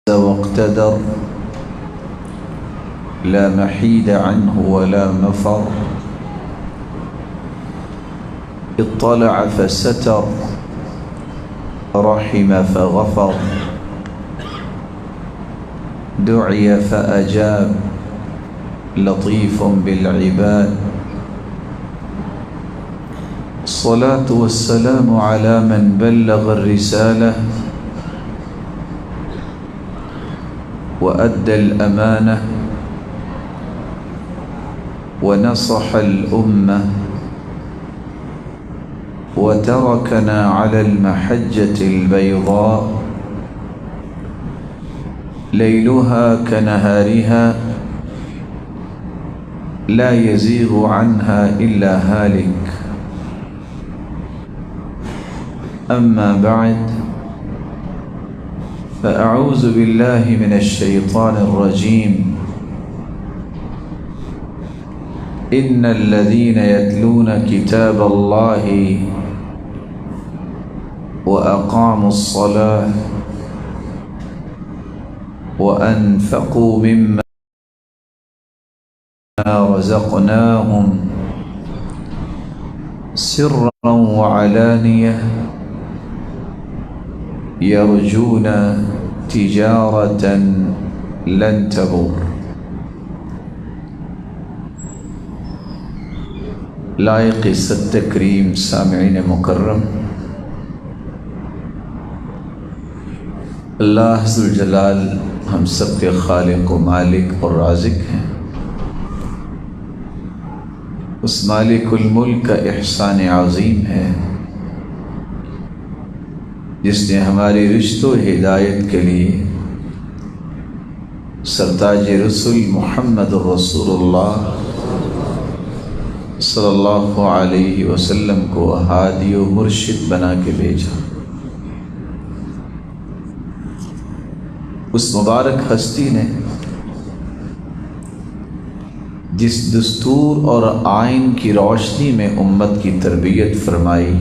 واقتدر لا محيد عنه ولا مفر اطلع فستر رحم فغفر دعي فأجاب لطيف بالعباد الصلاة والسلام على من بلغ الرسالة وأدى الأمانة ونصح الأمة وتركنا على المحجة البيضاء ليلها كنهارها لا يزيغ عنها إلا هالك. أما بعد فأعوذ بالله من الشيطان الرجيم إن الذين يتلون كتاب الله وأقاموا الصلاة وأنفقوا مما رزقناهم سرا وعلانية يرجون تجارة لن تبور. لائق عزت تکریم سامعین مکرم، اللہ ذو الجلال ہم سب کے خالق و مالک اور رازق ہیں۔ اس مالک الملک کا احسان عظیم ہے جس نے ہماری رشتہ و ہدایت کے لیے سرتاج رسول محمد رسول اللہ صلی اللہ علیہ وسلم کو ہادی و مرشد بنا کے بھیجا۔ اس مبارک ہستی نے جس دستور اور آئین کی روشنی میں امت کی تربیت فرمائی،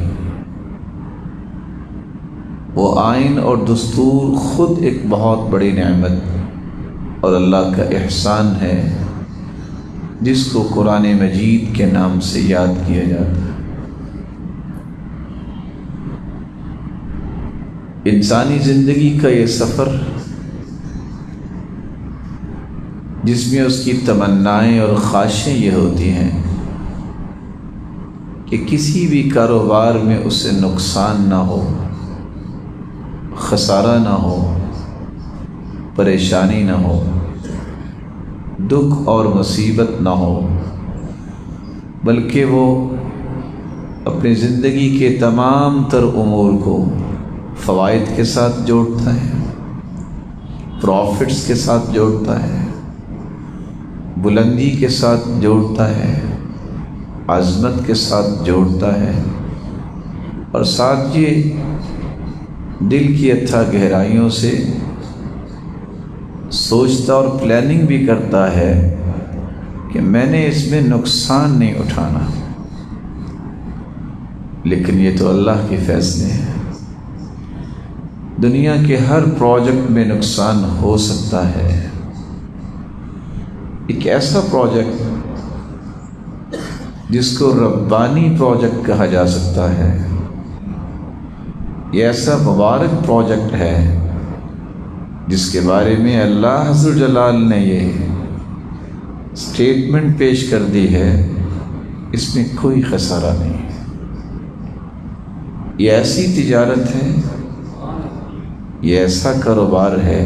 وہ آئین اور دستور خود ایک بہت بڑی نعمت اور اللہ کا احسان ہے جس کو قرآن مجید کے نام سے یاد کیا جاتا ہے۔ انسانی زندگی کا یہ سفر جس میں اس کی تمنائیں اور خواہشیں یہ ہوتی ہیں کہ کسی بھی کاروبار میں اسے نقصان نہ ہو، خسارہ نہ ہو، پریشانی نہ ہو، دکھ اور مصیبت نہ ہو، بلکہ وہ اپنی زندگی کے تمام تر امور کو فوائد کے ساتھ جوڑتا ہے، پروفٹس کے ساتھ جوڑتا ہے، بلندی کے ساتھ جوڑتا ہے، عظمت کے ساتھ جوڑتا ہے، اور ساتھ یہ دل کی اتھا گہرائیوں سے سوچتا اور پلاننگ بھی کرتا ہے کہ میں نے اس میں نقصان نہیں اٹھانا، لیکن یہ تو اللہ کے فیصلے ہیں۔ دنیا کے ہر پروجیکٹ میں نقصان ہو سکتا ہے۔ ایک ایسا پروجیکٹ جس کو ربانی پروجیکٹ کہا جا سکتا ہے، یہ ایسا مبارک پروجیکٹ ہے جس کے بارے میں اللہ ذو الجلال نے یہ سٹیٹمنٹ پیش کر دی ہے، اس میں کوئی خسارہ نہیں ہے۔ یہ ایسی تجارت ہے، یہ ایسا کاروبار ہے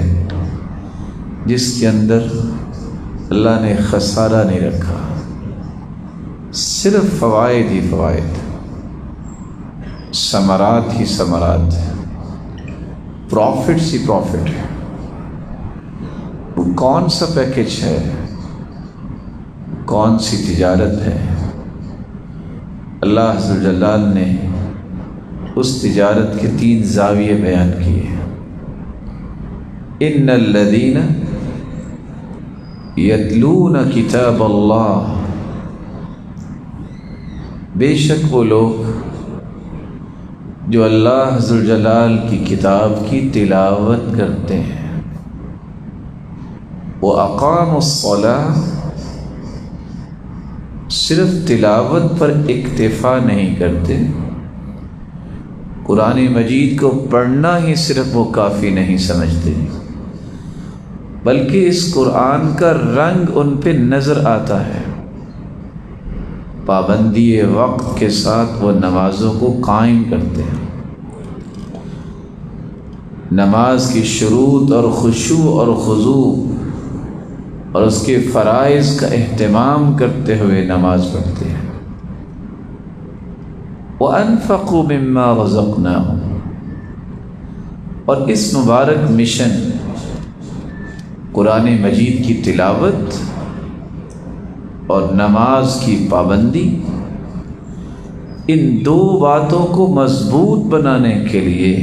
جس کے اندر اللہ نے خسارہ نہیں رکھا، صرف فوائد ہی فوائد، ثمرات ہی ثمرات، پروفٹس ہی پروفٹ ہے۔ وہ کون سا پیکج ہے، کون سی تجارت ہے؟ اللہ ذو الجلال نے اس تجارت کے 3 زاویے بیان کیے۔ ان الذین یتلون کتاب اللہ، بے شک وہ لوگ جو اللہ ذوالجلال کی کتاب کی تلاوت کرتے ہیں۔ وَأَقَامُوا الصَّلَاةَ صرف تلاوت پر اکتفا نہیں کرتے، قرآن مجید کو پڑھنا ہی صرف وہ کافی نہیں سمجھتے، بلکہ اس قرآن کا رنگ ان پہ نظر آتا ہے۔ پابندی وقت کے ساتھ وہ نمازوں کو قائم کرتے ہیں، نماز کی شروط اور خشوع اور خضوع اور اس کے فرائض کا اہتمام کرتے ہوئے نماز پڑھتے ہیں۔ وَأَنفَقُوا مِمَّا رَزَقْنَاهُمْ، اور اس مبارک مشن قرآن مجید کی تلاوت اور نماز کی پابندی، ان دو باتوں کو مضبوط بنانے کے لیے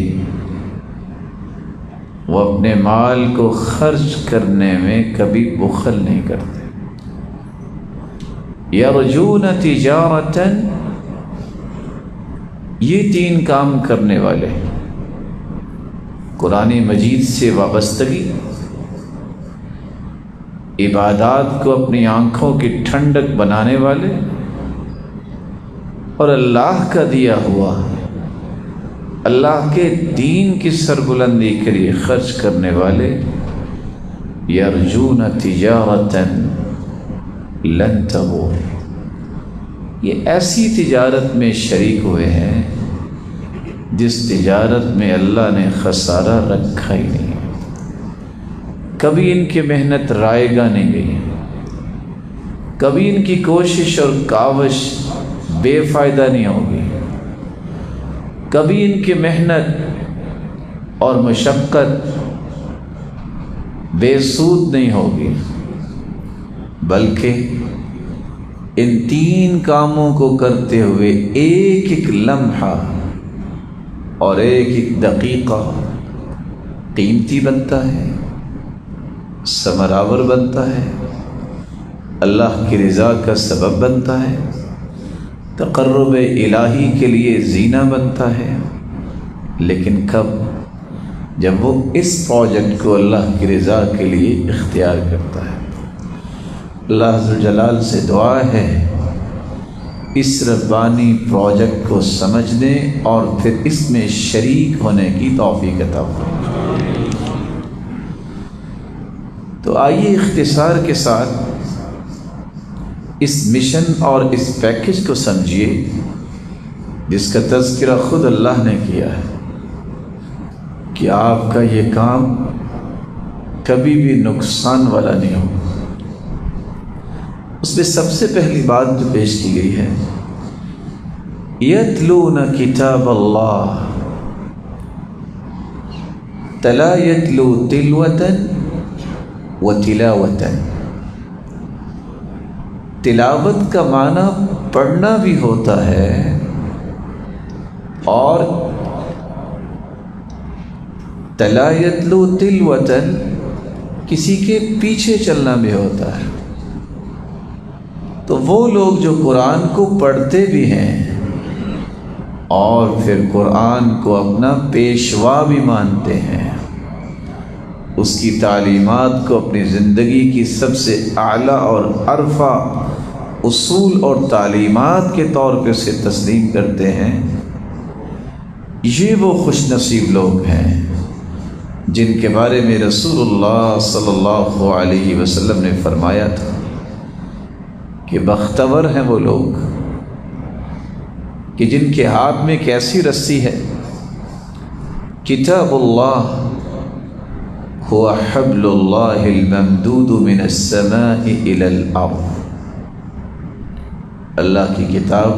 وہ اپنے مال کو خرچ کرنے میں کبھی بخل نہیں کرتے۔ یرجون تجارتاً، یہ تین کام کرنے والے، قرآن مجید سے وابستگی، عبادات کو اپنی آنکھوں کی ٹھنڈک بنانے والے، اور اللہ کا دیا ہوا، اللہ کے دین کی سربلندی کے لیے خرچ کرنے والے، یرجون تجارتاً لن تبور، یہ ایسی تجارت میں شریک ہوئے ہیں جس تجارت میں اللہ نے خسارہ رکھا ہی نہیں، کبھی ان کی محنت رائے گا نہیں گئی، کبھی ان کی کوشش اور کاوش بے فائدہ نہیں ہوگی، کبھی ان کی محنت اور مشقت بے سود نہیں ہوگی، بلکہ ان تین کاموں کو کرتے ہوئے ایک ایک لمحہ اور ایک ایک دقیقہ قیمتی بنتا ہے، ثمرآور بنتا ہے، اللہ کی رضا کا سبب بنتا ہے، تقرب الہی کے لیے زینہ بنتا ہے۔ لیکن کب؟ جب وہ اس پروجیکٹ کو اللہ کی رضا کے لیے اختیار کرتا ہے۔ اللہ ذوالجلال سے دعا ہے اس ربانی پروجیکٹ کو سمجھنے اور پھر اس میں شریک ہونے کی توفیق عطا فرمائے۔ تو آئیے اختصار کے ساتھ اس مشن اور اس پیکج کو سمجھیے جس کا تذکرہ خود اللہ نے کیا ہے کہ آپ کا یہ کام کبھی بھی نقصان والا نہیں ہو۔ اس میں سب سے پہلی بات جو پیش کی گئی ہے، یتلون کتاب اللہ تلا یتلو تلوتاً و تلاوتاً۔ تلاوت کا معنی پڑھنا بھی ہوتا ہے اور تلا یتلو تلوتاً کسی کے پیچھے چلنا بھی ہوتا ہے۔ تو وہ لوگ جو قرآن کو پڑھتے بھی ہیں اور پھر قرآن کو اپنا پیشوا بھی مانتے ہیں، اس کی تعلیمات کو اپنی زندگی کی سب سے اعلیٰ اور عرفہ اصول اور تعلیمات کے طور پہ اسے تسلیم کرتے ہیں، یہ وہ خوش نصیب لوگ ہیں جن کے بارے میں رسول اللہ صلی اللہ علیہ وسلم نے فرمایا تھا کہ بختور ہیں وہ لوگ کہ جن کے ہاتھ میں ایک ایسی رسی ہے، کتاب اللہ هو حبل اللہ الممدود من السماء الى الارض۔ اللہ کی کتاب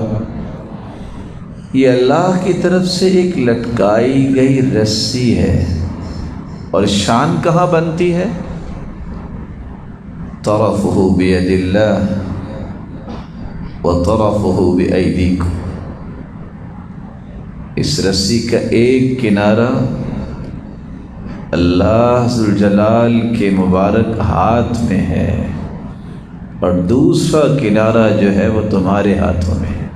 یہ اللہ کی طرف سے ایک لٹکائی گئی رسی ہے، اور شان کہاں بنتی ہے؟ طرفہ بید اللہ وطرفہ بأیدیکم۔ اس رسی کا ایک کنارہ اللہ ذوالجلال کے مبارک ہاتھ میں ہے اور دوسرا کنارہ جو ہے وہ تمہارے ہاتھوں میں ہے۔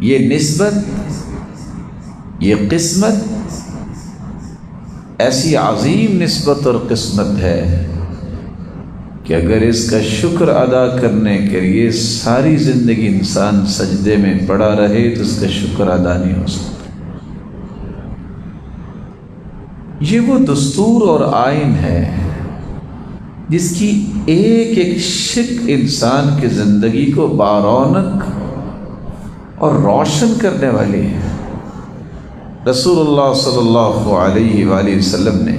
یہ نسبت، یہ قسمت ایسی عظیم نسبت اور قسمت ہے کہ اگر اس کا شکر ادا کرنے کے لیے ساری زندگی انسان سجدے میں پڑا رہے تو اس کا شکر ادا نہیں ہو سکتا۔ یہ وہ دستور اور آئین ہے جس کی ایک ایک شک انسان کی زندگی کو بارونق اور روشن کرنے والی ہے۔ رسول اللہ صلی اللہ علیہ وآلہ وسلم نے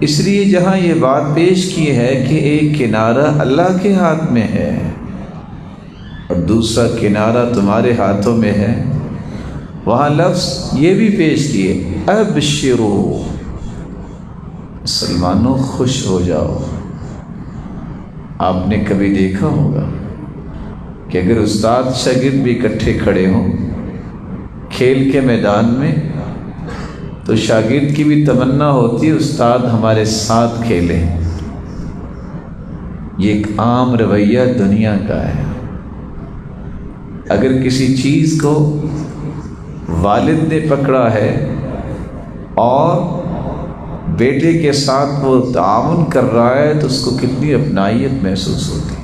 اس لیے جہاں یہ بات پیش کی ہے کہ ایک کنارہ اللہ کے ہاتھ میں ہے اور دوسرا کنارہ تمہارے ہاتھوں میں ہے، وہاں لفظ یہ بھی پیش کیے ابشرو، مسلمانوں خوش ہو جاؤ۔ آپ نے کبھی دیکھا ہوگا کہ اگر استاد شاگرد بھی اکٹھے کھڑے ہوں کھیل کے میدان میں تو شاگرد کی بھی تمنا ہوتی ہے استاد ہمارے ساتھ کھیلے۔ یہ ایک عام رویہ دنیا کا ہے۔ اگر کسی چیز کو والد نے پکڑا ہے اور بیٹے کے ساتھ وہ تعاون کر رہا ہے تو اس کو کتنی اپنائیت محسوس ہوتی ہے۔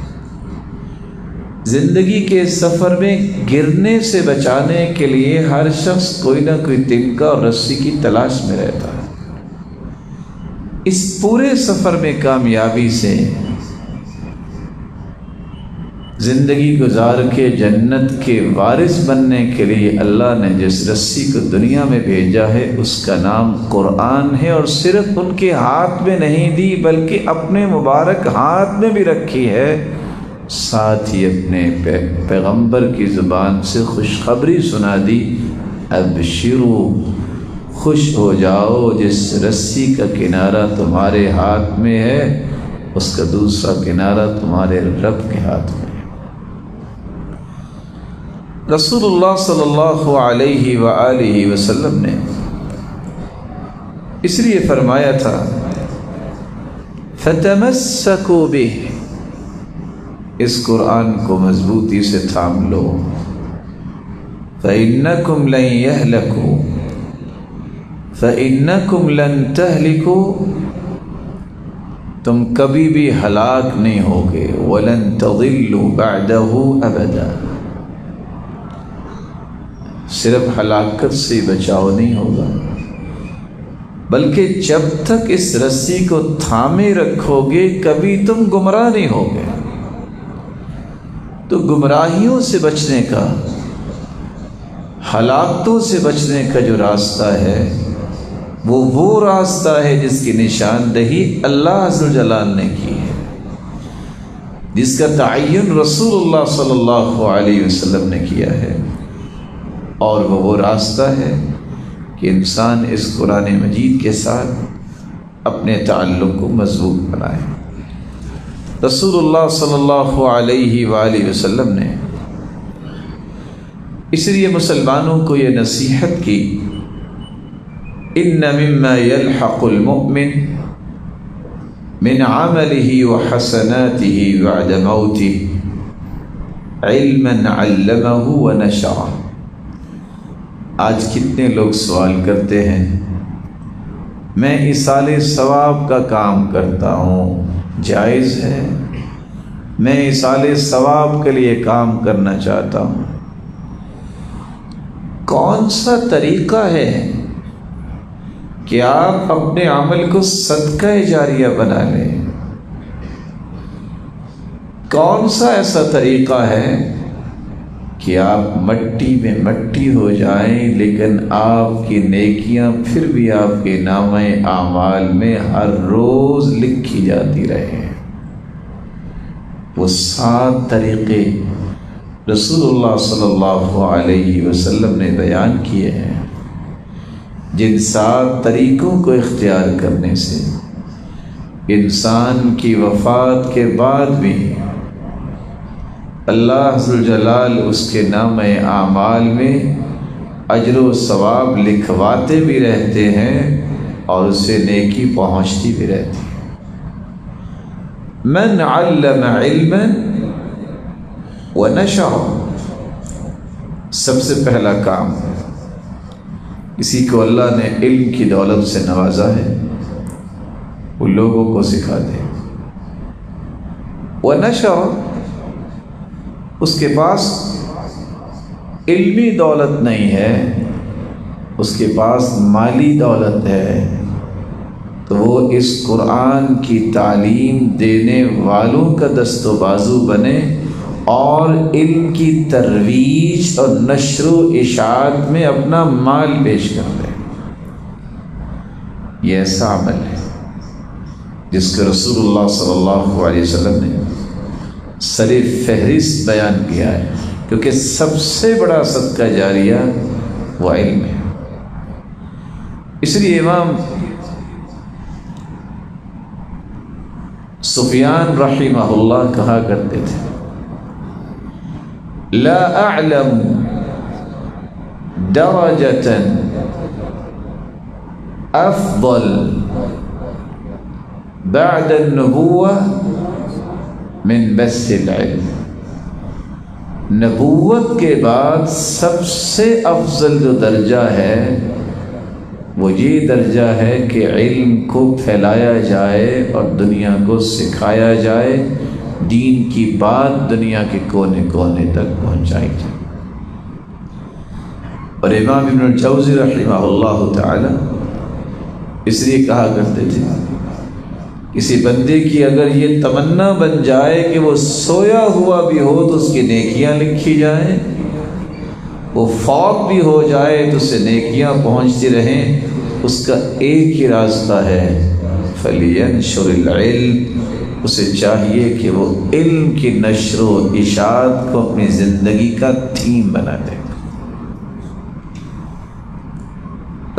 زندگی کے سفر میں گرنے سے بچانے کے لیے ہر شخص کوئی نہ کوئی تنکا اور رسی کی تلاش میں رہتا ہے۔ اس پورے سفر میں کامیابی سے زندگی گزار کے جنت کے وارث بننے کے لیے اللہ نے جس رسی کو دنیا میں بھیجا ہے اس کا نام قرآن ہے، اور صرف ان کے ہاتھ میں نہیں دی بلکہ اپنے مبارک ہاتھ میں بھی رکھی ہے، ساتھ ہی اپنے پیغمبر کی زبان سے خوشخبری سنا دی، ابشرو، خوش ہو جاؤ، جس رسی کا کنارہ تمہارے ہاتھ میں ہے اس کا دوسرا کنارہ تمہارے رب کے ہاتھ میں ہے۔ رسول اللہ صلی اللہ علیہ وآلہ وسلم نے اس لیے فرمایا تھا فتمسکوا بہ، اس قرآن کو مضبوطی سے تھام لو، فإنکم لن یہلکوا، فإنکم لن تہلکوا، تم کبھی بھی ہلاک نہیں ہوگے، وَلَن تضلوا بَعْدَهُ أَبَدًا، صرف ہلاکت سے بچاؤ نہیں ہوگا بلکہ جب تک اس رسی کو تھامے رکھو گے کبھی تم گمراہ نہیں ہوگے۔ تو گمراہیوں سے بچنے کا، ہلاکتوں سے بچنے کا جو راستہ ہے وہ راستہ ہے جس کی نشاندہی اللہ عز و جلال نے کی ہے، جس کا تعین رسول اللہ صلی اللہ علیہ وسلم نے کیا ہے، اور وہ راستہ ہے کہ انسان اس قرآن مجید کے ساتھ اپنے تعلق کو مضبوط بنائے۔ رسول اللہ صلی اللہ علیہ وآلہ وسلم نے اس لیے مسلمانوں کو یہ نصیحت کی، ان مما يلحق المؤمن من عمله وحسناته بعد موته علما علمه ونشره۔ آج کتنے لوگ سوال کرتے ہیں میں ایصال ثواب کا کام کرتا ہوں، جائز ہے؟ میں ایصال ثواب کے لیے کام کرنا چاہتا ہوں، کون سا طریقہ ہے کہ آپ اپنے عمل کو صدقہ جاریہ بنا لیں؟ کون سا ایسا طریقہ ہے کہ آپ مٹی میں مٹی ہو جائیں لیکن آپ کی نیکیاں پھر بھی آپ کے نامہ اعمال میں ہر روز لکھی جاتی رہیں؟ وہ 7 طریقے رسول اللہ صلی اللہ علیہ وسلم نے بیان کیے ہیں، جن 7 طریقوں کو اختیار کرنے سے انسان کی وفات کے بعد بھی اللہ ذو جلال اس کے نامہ اعمال میں اجر و ثواب لکھواتے بھی رہتے ہیں اور اسے نیکی پہنچتی بھی رہتی ہے۔ من علم علما ونشر، سب سے پہلا کام کسی کو اللہ نے علم کی دولت سے نوازا ہے، وہ لوگوں کو سکھا دے۔ وَنَشَرَ، اس کے پاس علمی دولت نہیں ہے، اس کے پاس مالی دولت ہے، تو وہ اس قرآن کی تعلیم دینے والوں کا دست و بازو بنے اور علم کی ترویج اور نشر و اشاعت میں اپنا مال پیش کر دے۔ یہ ایسا عمل ہے جس کا رسول اللہ صلی اللہ علیہ وسلم نے سر فہرست بیان کیا ہے، کیونکہ سب سے بڑا صدقہ جاریہ وہ علم ہے۔ اس لیے امام سفیان رحمہ اللہ کہا کرتے تھے، لا اعلم درجة افضل بعد النبوة من بث العلم۔ نبوت کے بعد سب سے افضل جو درجہ ہے وہ یہ درجہ ہے کہ علم کو پھیلایا جائے اور دنیا کو سکھایا جائے، دین کی بات دنیا کے کونے کونے تک پہنچائی جائے۔ اور امام ابن الجوزی رحمہ اللہ تعالی اس لیے کہا کرتے تھے، کسی بندے کی اگر یہ تمنا بن جائے کہ وہ سویا ہوا بھی ہو تو اس کی نیکیاں لکھی جائیں، وہ فوت بھی ہو جائے تو اسے نیکیاں پہنچتی رہیں، اس کا ایک ہی راستہ ہے، فَلْيَنْشُرِ الْعِلْمِ، اسے چاہیے کہ وہ علم کی نشر و اشاعت کو اپنی زندگی کا تھیم بنا دے۔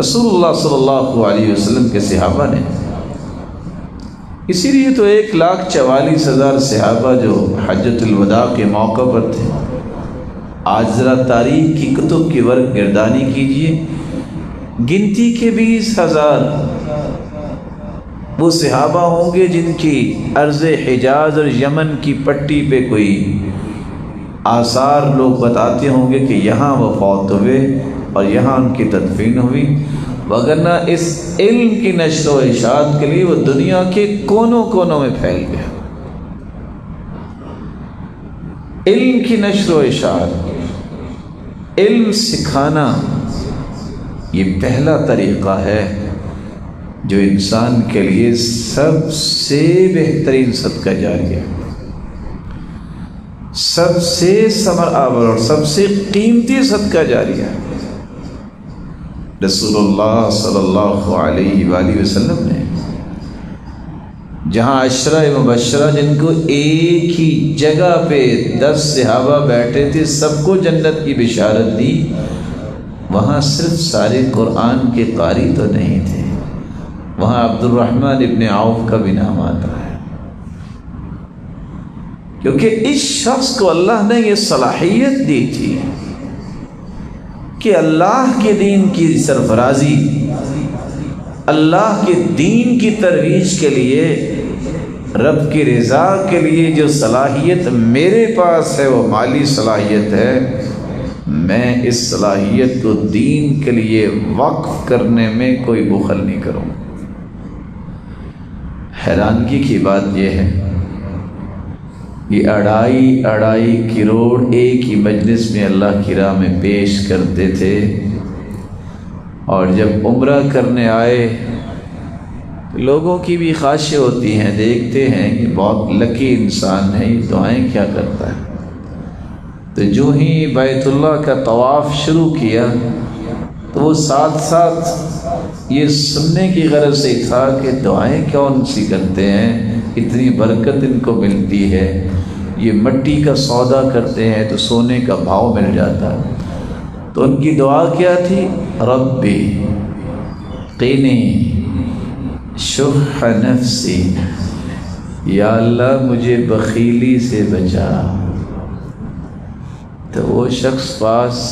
رسول اللہ صلی اللہ علیہ وسلم کے صحابہ نے، اسی لیے تو 1,44,000 صحابہ جو حجۃ الوداع کے موقع پر تھے، آج ذرا تاریخ کی کتب کی ورق گردانی کیجئے، گنتی کے 20,000 وہ صحابہ ہوں گے جن کی ارض حجاز اور یمن کی پٹی پہ کوئی آثار لوگ بتاتے ہوں گے کہ یہاں وہ فوت ہوئے اور یہاں ان کی تدفین ہوئی، وگرنہ اس علم کی نشر و اشاعت کے لیے وہ دنیا کے کونوں کونوں میں پھیل گیا۔ علم کی نشر و اشاعت، علم سکھانا، یہ پہلا طریقہ ہے جو انسان کے لیے سب سے بہترین صدقہ جاریہ، سب سے ثمر آور اور سب سے قیمتی صدقہ جاریہ۔ رسول اللہ صلی اللہ علیہ وآلہ وسلم نے جہاں عشرہ مبشرہ جن کو ایک ہی جگہ پہ 10 صحابہ بیٹھے تھے سب کو جنت کی بشارت دی، وہاں صرف سارے قرآن کے قاری تو نہیں تھے، وہاں عبد الرحمن ابن عوف کا بھی نام آتا ہے، کیونکہ اس شخص کو اللہ نے یہ صلاحیت دی تھی کہ اللہ کے دین کی سرفرازی، اللہ کے دین کی ترویج کے لیے، رب کی رضا کے لیے جو صلاحیت میرے پاس ہے وہ مالی صلاحیت ہے، میں اس صلاحیت کو دین کے لیے وقف کرنے میں کوئی بخل نہیں کروں۔ حیرانگی کی بات یہ ہے، یہ 2.5 کروڑ ایک ہی مجلس میں اللہ کی راہ میں پیش کرتے تھے، اور جب عمرہ کرنے آئے لوگوں کی بھی خواہشیں ہوتی ہیں، دیکھتے ہیں کہ بہت لکی انسان ہے، یہ دعائیں کیا کرتا ہے، تو جو ہی بیت اللہ کا طواف شروع کیا تو وہ ساتھ ساتھ یہ سننے کی غرض سے تھا کہ دعائیں کون سی کرتے ہیں، اتنی برکت ان کو ملتی ہے، یہ مٹی کا سودا کرتے ہیں تو سونے کا بھاؤ مل جاتا ہے، تو ان کی دعا کیا تھی، ربی قینی شح نفسی، یا اللہ مجھے بخیلی سے بچا۔ تو وہ شخص پاس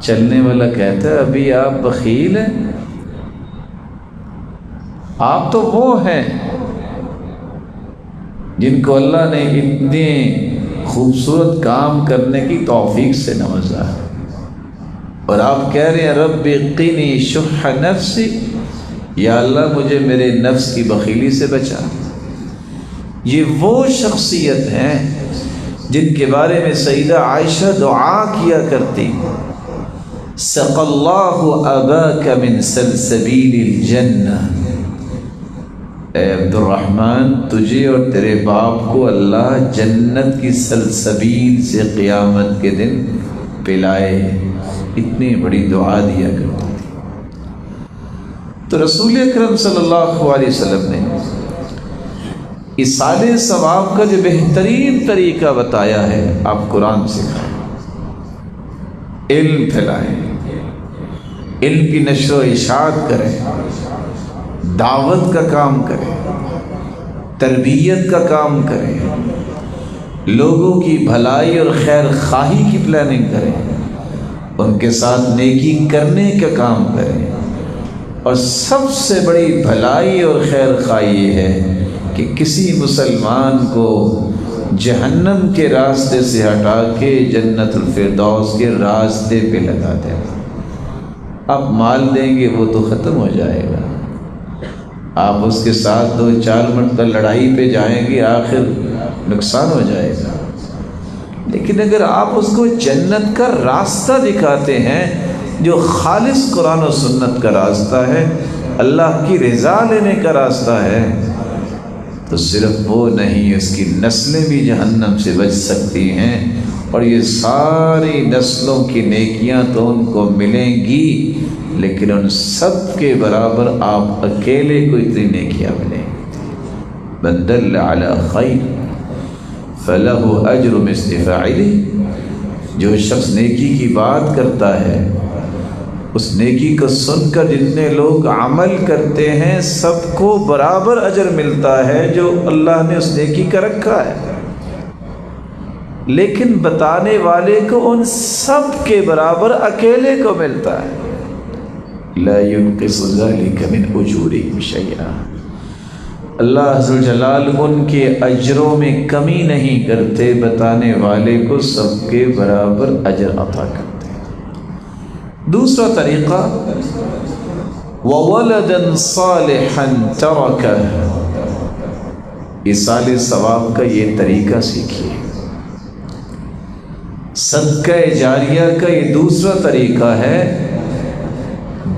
چلنے والا کہتا ہے، ابھی آپ بخیل ہیں؟ آپ تو وہ ہیں جن کو اللہ نے اتنے خوبصورت کام کرنے کی توفیق سے نوازا ہے۔ اور آپ کہہ رہے ہیں رب قنی شح نفسی، یا اللہ مجھے میرے نفس کی بخیلی سے بچا۔ یہ وہ شخصیت ہیں جن کے بارے میں سیدہ عائشہ دعا کیا کرتی، سقى الله أباك من سلسبيل الجنة، اے عبد الرحمن تجھے اور تیرے باپ کو اللہ جنت کی سلسبیل سے قیامت کے دن پلائے۔ اتنی بڑی دعا دیا کرتی تھی۔ تو رسول اکرم صلی اللہ علیہ وسلم نے ایصال ثواب کا جو بہترین طریقہ بتایا ہے، آپ قرآن سکھائیں، علم پھیلائیں، علم کی نشر و اشاعت کریں، دعوت کا کام کریں، تربیت کا کام کریں، لوگوں کی بھلائی اور خیر خواہی کی پلاننگ کریں، ان کے ساتھ نیکی کرنے کا کام کریں۔ اور سب سے بڑی بھلائی اور خیر خواہی یہ ہے کہ کسی مسلمان کو جہنم کے راستے سے ہٹا کے جنت الفردوس کے راستے پہ لگا دیں۔ آپ مال دیں گے وہ تو ختم ہو جائے گا، آپ اس کے ساتھ 2-4 منٹ لڑائی پہ جائیں گے، آخر نقصان ہو جائے گا۔ لیکن اگر آپ اس کو جنت کا راستہ دکھاتے ہیں جو خالص قرآن و سنت کا راستہ ہے، اللہ کی رضا لینے کا راستہ ہے، تو صرف وہ نہیں، اس کی نسلیں بھی جہنم سے بچ سکتی ہیں، اور یہ ساری نسلوں کی نیکیاں تو ان کو ملیں گی، لیکن ان سب کے برابر آپ اکیلے کو اتنی نیکیاں ملیں گی۔ من دل علی خیر فلہ اجر مثل فاعلہ، جو شخص نیکی کی بات کرتا ہے، اس نیکی کو سن کر جتنے لوگ عمل کرتے ہیں سب کو برابر اجر ملتا ہے جو اللہ نے اس نیکی کا رکھا ہے، لیکن بتانے والے کو ان سب کے برابر اکیلے کو ملتا ہے۔ لا ينقص ذلك من اجورهم شيئا، اللہ عز و جلال ان کے اجروں میں کمی نہیں کرتے، بتانے والے کو سب کے برابر اجر عطا کرتے۔ دوسرا طریقہ وَوَلَدًا صَالِحًا تَرَكَهُ، ایصال ثواب کا یہ طریقہ سیکھیے۔ صدقہ جاریہ کا یہ دوسرا طریقہ ہے،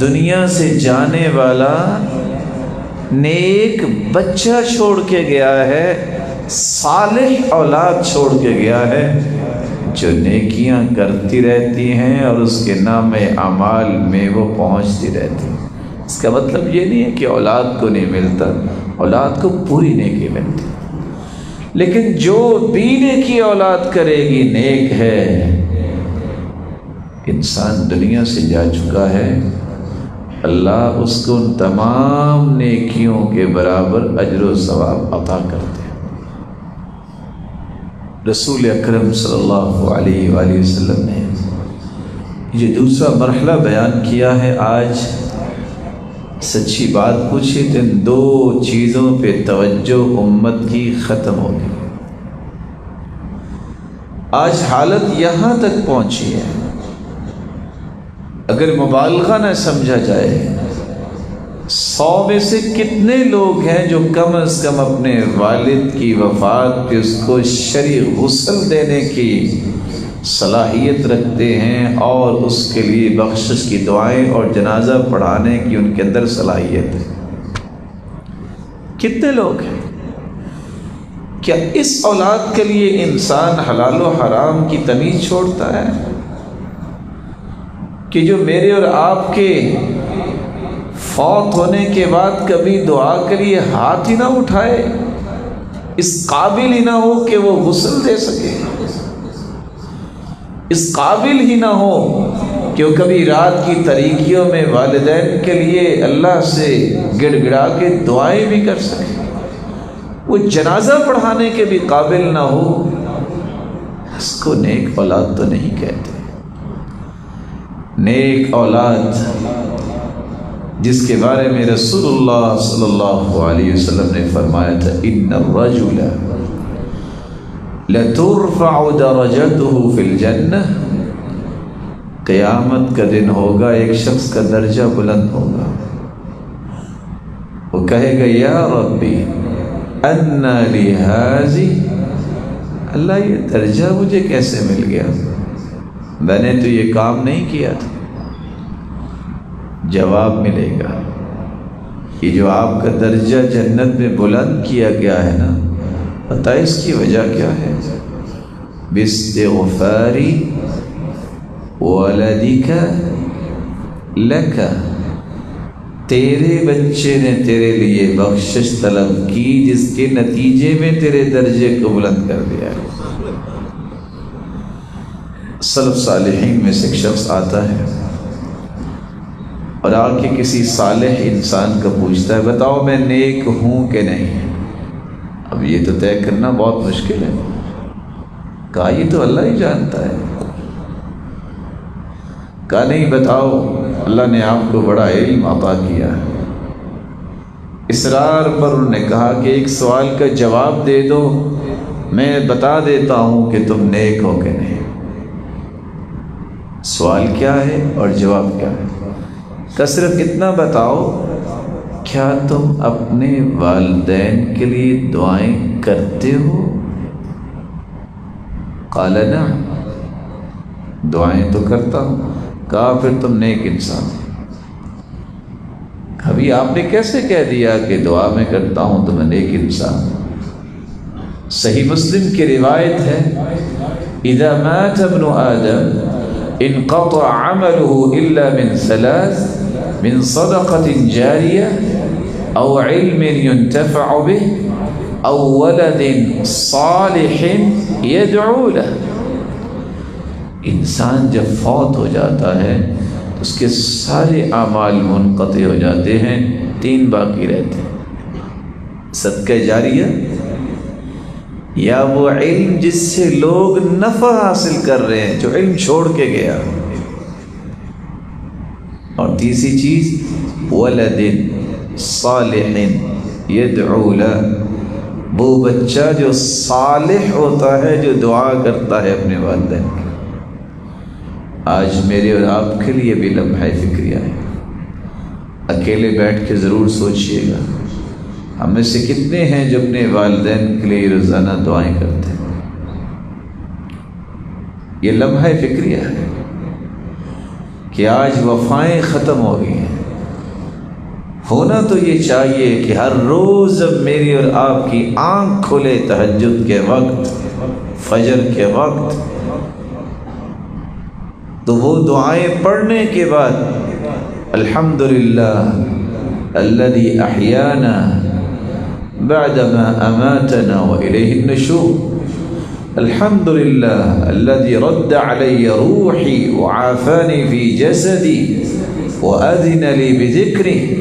دنیا سے جانے والا نیک بچہ چھوڑ کے گیا ہے، صالح اولاد چھوڑ کے گیا ہے، جو نیکیاں کرتی رہتی ہیں اور اس کے نام اعمال میں وہ پہنچتی رہتی ہیں۔ اس کا مطلب یہ نہیں ہے کہ اولاد کو نہیں ملتا، اولاد کو پوری نیکی ملتی، لیکن جو بھی نیکی اولاد کرے گی نیک ہے۔ انسان دنیا سے جا چکا ہے، اللہ اس کو ان تمام نیکیوں کے برابر اجر و ثواب عطا کرتے ہیں۔ رسول اکرم صلی اللہ علیہ وآلہ وسلم نے یہ دوسرا مرحلہ بیان کیا ہے۔ آج سچی بات پوچھے تو ان 2 چیزوں پہ توجہ امت کی ختم ہو گئی۔ آج حالت یہاں تک پہنچی ہے، اگر مبالغہ نہ سمجھا جائے، 100 میں سے کتنے لوگ ہیں جو کم از کم اپنے والد کی وفات پہ اس کو شرعی غسل دینے کی صلاحیت رکھتے ہیں، اور اس کے لیے بخشش کی دعائیں اور جنازہ پڑھانے کی ان کے اندر صلاحیت ہے؟ کتنے لوگ ہیں؟ کیا اس اولاد کے لیے انسان حلال و حرام کی تمیز چھوڑتا ہے کہ جو میرے اور آپ کے فوت ہونے کے بعد کبھی دعا کے لیے ہاتھ ہی نہ اٹھائے، اس قابل ہی نہ ہو کہ وہ غسل دے سکے، اس قابل ہی نہ ہو کہ وہ کبھی رات کی تاریکیوں میں والدین کے لیے اللہ سے گڑ گڑا کے دعائیں بھی کر سکے، وہ جنازہ پڑھانے کے بھی قابل نہ ہو، اس کو نیک اولاد تو نہیں کہتے۔ نیک اولاد جس کے بارے میں رسول اللہ صلی اللہ علیہ وسلم نے فرمایا تھا، ان الرجل لترفع درجته في الجنہ قیامت کا دن ہوگا، ایک شخص کا درجہ بلند ہوگا، وہ کہے گا یا ربی انا لی ھذی، اللہ یہ درجہ مجھے کیسے مل گیا، میں نے تو یہ کام نہیں کیا تھا۔ جواب ملے گا کہ جو آپ کا درجہ جنت میں بلند کیا گیا ہے نا، پتہ اس کی وجہ کیا ہے؟ باستغفاری ولدک لک، تیرے بچے نے تیرے لیے بخشش طلب کی جس کے نتیجے میں تیرے درجے کو بلند کر دیا ہے۔ سلف صالحین میں سے ایک شخص آتا ہے اور آ کے کسی صالح انسان کا پوچھتا ہے بتاؤ میں نیک ہوں کہ نہیں۔ اب یہ تو طے کرنا بہت مشکل ہے، کہا یہ تو اللہ ہی جانتا ہے۔ کہا نہیں بتاؤ، اللہ نے آپ کو بڑا علم عطا کیا ہے۔ اصرار پر انہوں نے کہا کہ ایک سوال کا جواب دے دو، میں بتا دیتا ہوں کہ تم نیک ہو کہ نہیں۔ سوال کیا ہے اور جواب کیا ہے؟ کہ صرف اتنا بتاؤ، کیا تم اپنے والدین کے لیے دعائیں کرتے ہو؟ قال نعم، دعائیں تو کرتا ہوں۔ کہا پھر تم نیک انسان۔ ابھی آپ نے کیسے کہہ دیا کہ دعا میں کرتا ہوں تو میں نیک انسان؟ صحیح مسلم کی روایت ہے اذا مات ابن آدم انقطع عمله الا من ثلاث، من صدقة جارية او علم ينتفع به او ولد صالح يدعو له۔ انسان جب فوت ہو جاتا ہے تو اس کے سارے اعمال منقطع ہو جاتے ہیں، تین باقی رہتے ہیں، صدقہ جاریہ یا وہ علم جس سے لوگ نفع حاصل کر رہے ہیں، جو علم چھوڑ کے گیا، اور تیسری چیز ولد صالح یدعو له، وہ بچہ جو صالح ہوتا ہے، جو دعا کرتا ہے اپنے والدین کی۔ آج میرے اور آپ کے لیے بھی لمحہ فکریہ ہے، اکیلے بیٹھ کے ضرور سوچئے گا ہم میں سے کتنے ہیں جو اپنے والدین کے لیے روزانہ دعائیں کرتے ہیں۔ یہ لمحہ فکریہ ہے کہ آج وفائیں ختم ہو گئی ہیں۔ ہونا تو یہ چاہیے کہ ہر روز میری اور آپ کی آنکھ کھلے تہجد کے وقت، فجر کے وقت، تو وہ دعائیں پڑھنے کے بعد الحمدللہ الذی احیانا بعدما اماتنا والیہ النشور، الحمدللہ الذی رد علی روحی وعافانی فی جسدی واذن لی بذکری۔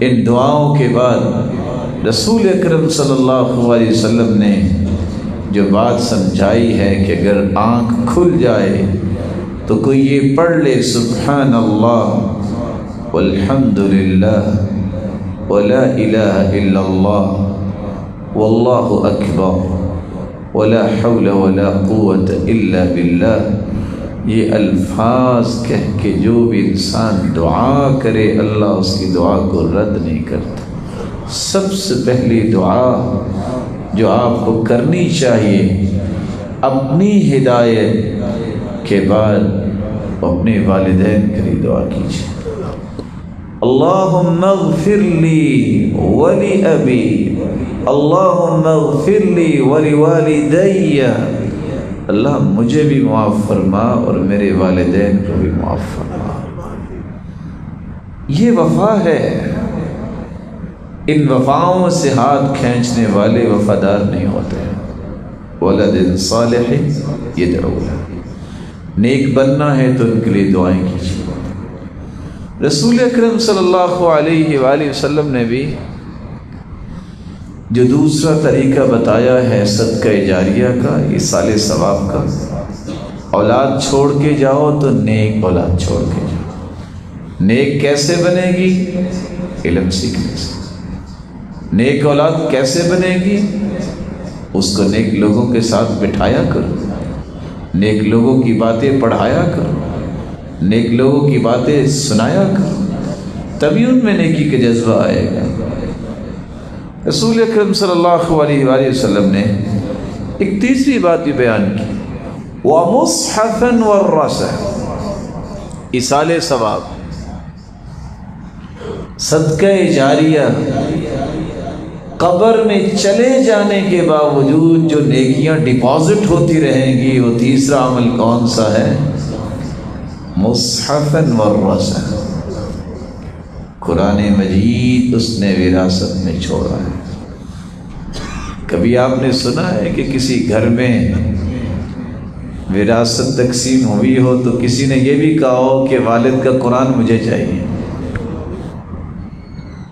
ان دعاؤں کے بعد رسول اکرم صلی اللہ علیہ وسلم نے جو بات سمجھائی ہے کہ اگر آنکھ کھل جائے تو کوئی یہ پڑھ لے سبحان اللہ والحمد للہ ولا الہ الا اللہ واللہ اکبر ولا حول ولا قوة الا باللہ، یہ الفاظ کہہ کے جو بھی انسان دعا کرے اللہ اس کی دعا کو رد نہیں کرتا۔ سب سے پہلی دعا جو آپ کو کرنی چاہیے اپنی ہدایت کے بعد اپنے والدین کے لیے دعا کیجیے، اللہم اغفر لی ولی ابی، اللہم اغفر لی ولی والدی، اللہ مجھے بھی معاف فرما اور میرے والدین کو بھی معاف فرما۔ یہ وفا ہے، ان وفاؤں سے ہاتھ کھینچنے والے وفادار نہیں ہوتے۔ ولد صالح یدعو لہ، نیک بننا ہے تو ان کے لیے دعائیں کیجیے۔ رسول اکرم صلی اللہ علیہ وآلہ وسلم نے بھی جو دوسرا طریقہ بتایا ہے صدقہ جاریہ کا، یہ سال ثواب کا، اولاد چھوڑ کے جاؤ تو نیک اولاد چھوڑ کے جاؤ۔ نیک کیسے بنے گی؟ علم سیکھنے سے۔ نیک اولاد کیسے بنے گی؟ اس کو نیک لوگوں کے ساتھ بٹھایا کرو، نیک لوگوں کی باتیں پڑھایا کرو، نیک لوگوں کی باتیں سنایا کرو، تبھی ان میں نیکی کا جذبہ آئے گا۔ رسول اکرم صلی اللہ علیہ وآلہ وسلم نے ایک تیسری بات بھی بیان کی، وَمُصْحَفًا وَالرَّسَ، ایصال ثواب، صدقہ جاریہ۔ قبر میں چلے جانے کے باوجود جو نیکیاں ڈپازٹ ہوتی رہیں گی، وہ تیسرا عمل کون سا ہے؟ مصحفاً والرسا، قرآن مجید اس نے وراثت میں چھوڑا ہے۔ کبھی آپ نے سنا ہے کہ کسی گھر میں وراثت تقسیم ہوئی ہو تو کسی نے یہ بھی کہا ہو کہ والد کا قرآن مجھے چاہیے؟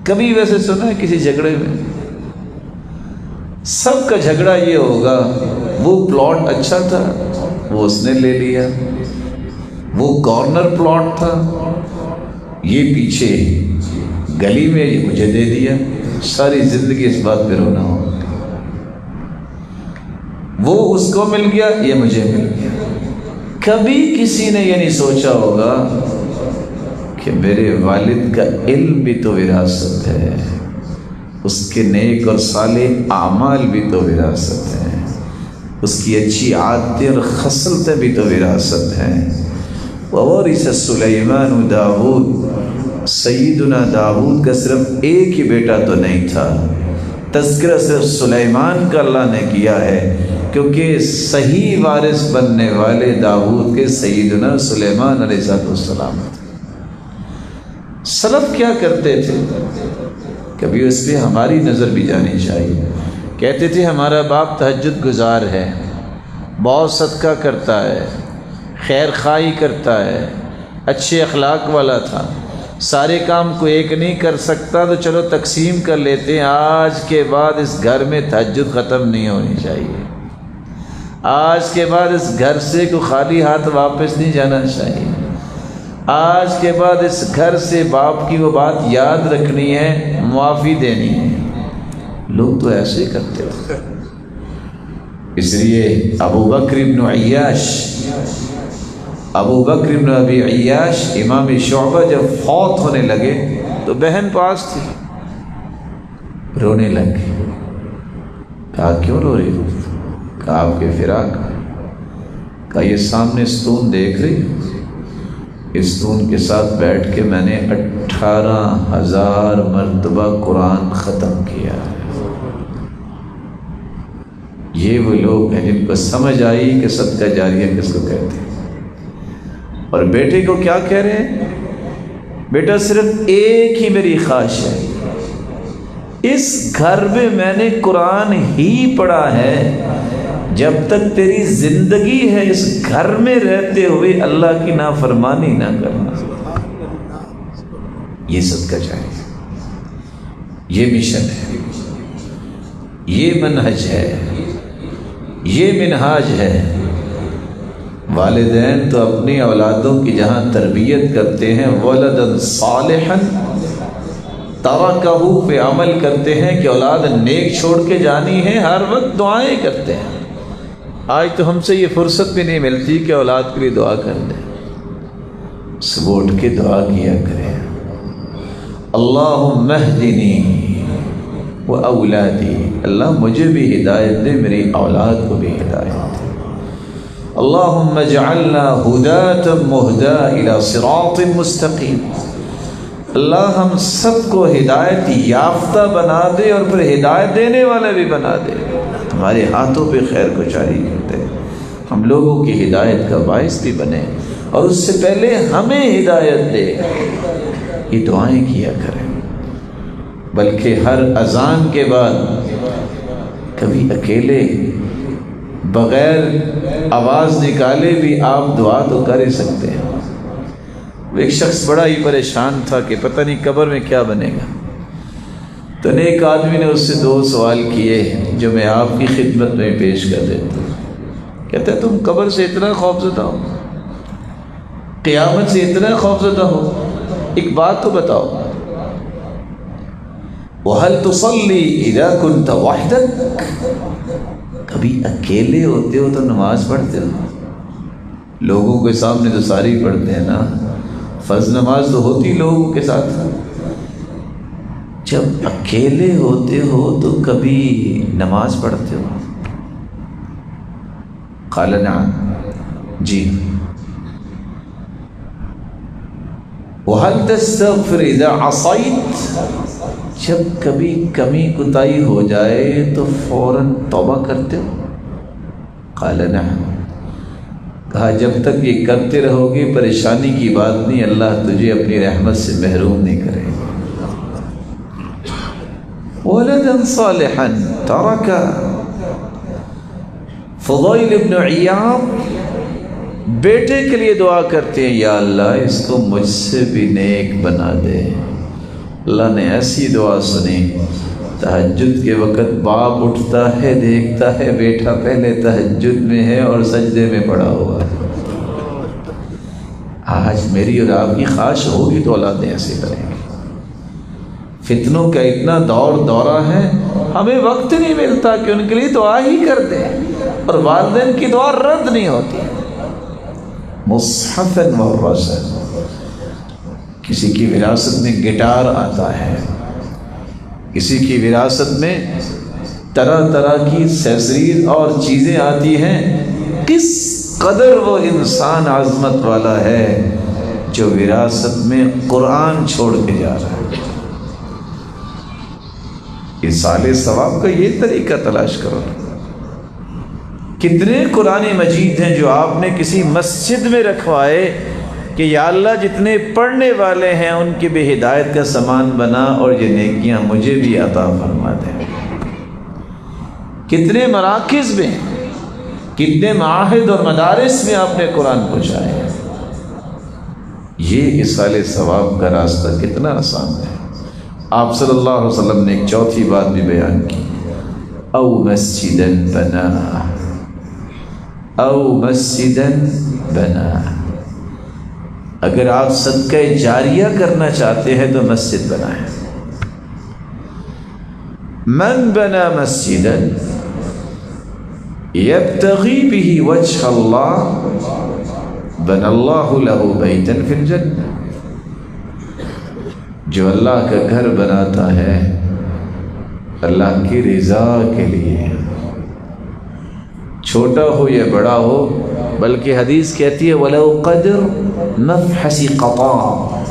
کبھی ویسے سنا ہے کسی جھگڑے میں؟ سب کا جھگڑا یہ ہوگا، وہ پلاٹ اچھا تھا وہ اس نے لے لیا، وہ کارنر پلاٹ تھا، یہ پیچھے گلی میں یہ مجھے دے دیا، ساری زندگی اس بات پہ رونا ہوگا۔ وہ اس کو مل گیا، یہ مجھے مل گیا۔ کبھی کسی نے یہ نہیں سوچا ہوگا کہ میرے والد کا علم بھی تو وراثت ہے، اس کے نیک اور صالح اعمال بھی تو وراثت ہے، اس کی اچھی عادتیں اور خصلتیں بھی تو وراثت ہیں۔ وورث سلیمان داؤد، سیدنا داؤد کا صرف ایک ہی بیٹا تو نہیں تھا، تذکرہ صرف سلیمان کا اللہ نے کیا ہے، کیونکہ صحیح وارث بننے والے داؤد کے سیدنا سلیمان علیہ السلام تھے۔ سلف کیا کرتے تھے؟ کبھی اس پہ ہماری نظر بھی جانی چاہیے۔ کہتے تھے ہمارا باپ تہجد گزار ہے، بہت صدقہ کرتا ہے، خیر خواہی کرتا ہے، اچھے اخلاق والا تھا، سارے کام کو ایک نہیں کر سکتا تو چلو تقسیم کر لیتے ہیں، آج کے بعد اس گھر میں تہجد ختم نہیں ہونی چاہیے، آج کے بعد اس گھر سے کوئی خالی ہاتھ واپس نہیں جانا چاہیے، آج کے بعد اس گھر سے باپ کی وہ بات یاد رکھنی ہے، معافی دینی ہے۔ لوگ تو ایسے کرتے تھے۔ اس لیے ابو بکر ابن ابی عیاش امام شعبہ جب فوت ہونے لگے تو بہن پاس تھی، رونے لگے۔ کہا کیوں رو رہی ہو؟ کہا آپ کے فراق۔ کہا یہ سامنے ستون دیکھ رہی، اس ستون کے ساتھ بیٹھ کے میں نے 18,000 مرتبہ قرآن ختم کیا ہے۔ یہ وہ لوگ ہیں جن کو سمجھ آئی کہ صدقہ جاریہ کس کو کہتے ہیں۔ اور بیٹے کو کیا کہہ رہے ہیں؟ بیٹا صرف ایک ہی میری خواہش ہے، اس گھر میں نے قرآن ہی پڑھا ہے، جب تک تیری زندگی ہے اس گھر میں رہتے ہوئے اللہ کی نافرمانی نہ کرنا۔ یہ صدقہ جاریہ، یہ مشن ہے، یہ منہج ہے، یہ منہاج ہے۔ والدین تو اپنی اولادوں کی جہاں تربیت کرتے ہیں، ولدا صالحا ترکہ پہ عمل کرتے ہیں کہ اولاد نیک چھوڑ کے جانی ہے، ہر وقت دعائیں کرتے ہیں۔ آج تو ہم سے یہ فرصت بھی نہیں ملتی کہ اولاد کے لیے دعا کر دیں۔ صبح اٹھ کے دعا کیا کریں، اللہم اہدنی و اولادی، اللہ مجھے بھی ہدایت دے، میری اولاد کو بھی ہدایت دے۔ اللہم اجعلنا ہداة مہدا الی صراط مستقیم، اللہ ہم سب کو ہدایت یافتہ بنا دے اور پھر ہدایت دینے والے بھی بنا دے، ہمارے ہاتھوں پہ خیر کو جاری کر دے، ہم لوگوں کی ہدایت کا باعث بھی بنے، اور اس سے پہلے ہمیں ہدایت دے۔ یہ دعائیں کیا کریں، بلکہ ہر اذان کے بعد کبھی اکیلے بغیر آواز نکالے بھی آپ دعا تو کر ہی سکتے ہیں۔ ایک شخص بڑا ہی پریشان تھا کہ پتہ نہیں قبر میں کیا بنے گا، تو ایک آدمی نے اس سے 2 سوال کیے جو میں آپ کی خدمت میں پیش کر دیتا ہوں۔ کہتا ہے تم قبر سے اتنا خوفزدہ ہو، قیامت سے اتنا خوفزدہ ہو، ایک بات تو بتاؤ، وَهَلْ تُصَلِّي إِذَا كُنْتَ وَحْدَكَ، کبھی اکیلے ہوتے ہو تو نماز پڑھتے ہو؟ لوگوں کے سامنے تو ساری پڑھتے ہیں نا، فرض نماز تو ہوتی لوگوں کے ساتھ، جب اکیلے ہوتے ہو تو کبھی نماز پڑھتے ہو؟ قال نعم، جی۔ وَهَلْ تَسْتَغْفِرُ إِذَا عَصَيْتَ، جب کبھی کمی کوتاہی ہو جائے تو فوراً توبہ کرتے ہو؟ قال نعم، کہا جب تک یہ کرتے رہو گے پریشانی کی بات نہیں، اللہ تجھے اپنی رحمت سے محروم نہیں کرے گا۔ وَلَدًا صَالِحًا تَرَكَ، فضیل ابن عیاض بیٹے کے لیے دعا کرتے ہیں، یا اللہ اس کو مجھ سے بھی نیک بنا دے۔ اللہ نے ایسی دعا سنی، تہجد کے وقت باپ اٹھتا ہے، دیکھتا ہے بیٹا پہلے تہجد میں ہے اور سجدے میں پڑا ہوا ہے۔ آج میری اور آپ کی خواہش ہوگی تو اولادیں ایسے کریں گے۔ فتنوں کا اتنا دورہ ہے، ہمیں وقت نہیں ملتا کہ ان کے لیے دعا ہی کر دیں، اور والدین کی دعا رد نہیں ہوتی۔ مصحفاً مورثاً، کسی کی وراثت میں گٹار آتا ہے، کسی کی وراثت میں طرح طرح کی سیسریز اور چیزیں آتی ہیں۔ کس قدر وہ انسان عظمت والا ہے جو وراثت میں قرآن چھوڑ کے جا رہا ہے۔ ایصال ثواب کا یہ طریقہ تلاش کرو۔ کتنے قرآن مجید ہیں جو آپ نے کسی مسجد میں رکھوائے کہ یا اللہ جتنے پڑھنے والے ہیں ان کی بھی ہدایت کا سامان بنا اور یہ نیکیاں مجھے بھی عطا فرما دیں۔ کتنے مراکز میں، کتنے معاہد اور مدارس میں آپ نے قرآن پہنچایا ہے۔ یہ ایصال ثواب کا راستہ کتنا آسان ہے۔ آپ صلی اللہ علیہ وسلم نے ایک چوتھی بات بھی بیان کی، او مسجدن بنا، او مسجدن بنا۔ اگر آپ صدقہ جاریہ کرنا چاہتے ہیں تو مسجد بنائیں۔ من بنا مسجدا یبتغی بہ وجہ اللہ بنى اللہ لہ بیتا فی الجنہ۔ جو اللہ کا گھر بناتا ہے اللہ کی رضا کے لیے، چھوٹا ہو یا بڑا ہو، بلکہ حدیث کہتی ہے وَلَوْ قَدْرْ مَفْحَصِ قَطَا،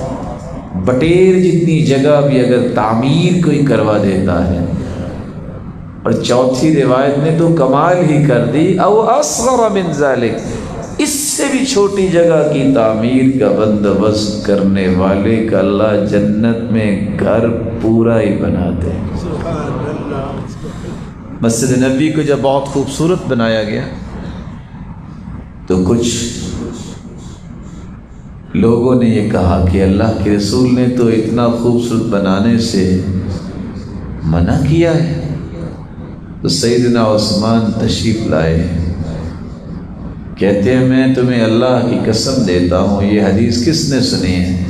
بٹیر جتنی جگہ بھی اگر تعمیر کوئی کروا دیتا ہے۔ اور چوتھی روایت نے تو کمال ہی کر دی، او اصغر من ذلك، اس سے بھی چھوٹی جگہ کی تعمیر کا بندوبست کرنے والے کا اللہ جنت میں گھر پورا ہی بنا دے۔ مسجد نبی کو جب بہت خوبصورت بنایا گیا تو کچھ لوگوں نے یہ کہا کہ اللہ کے رسول نے تو اتنا خوبصورت بنانے سے منع کیا ہے۔ تو سیدنا عثمان تشریف لائے، کہتے ہیں میں تمہیں اللہ کی قسم دیتا ہوں یہ حدیث کس نے سنی ہے؟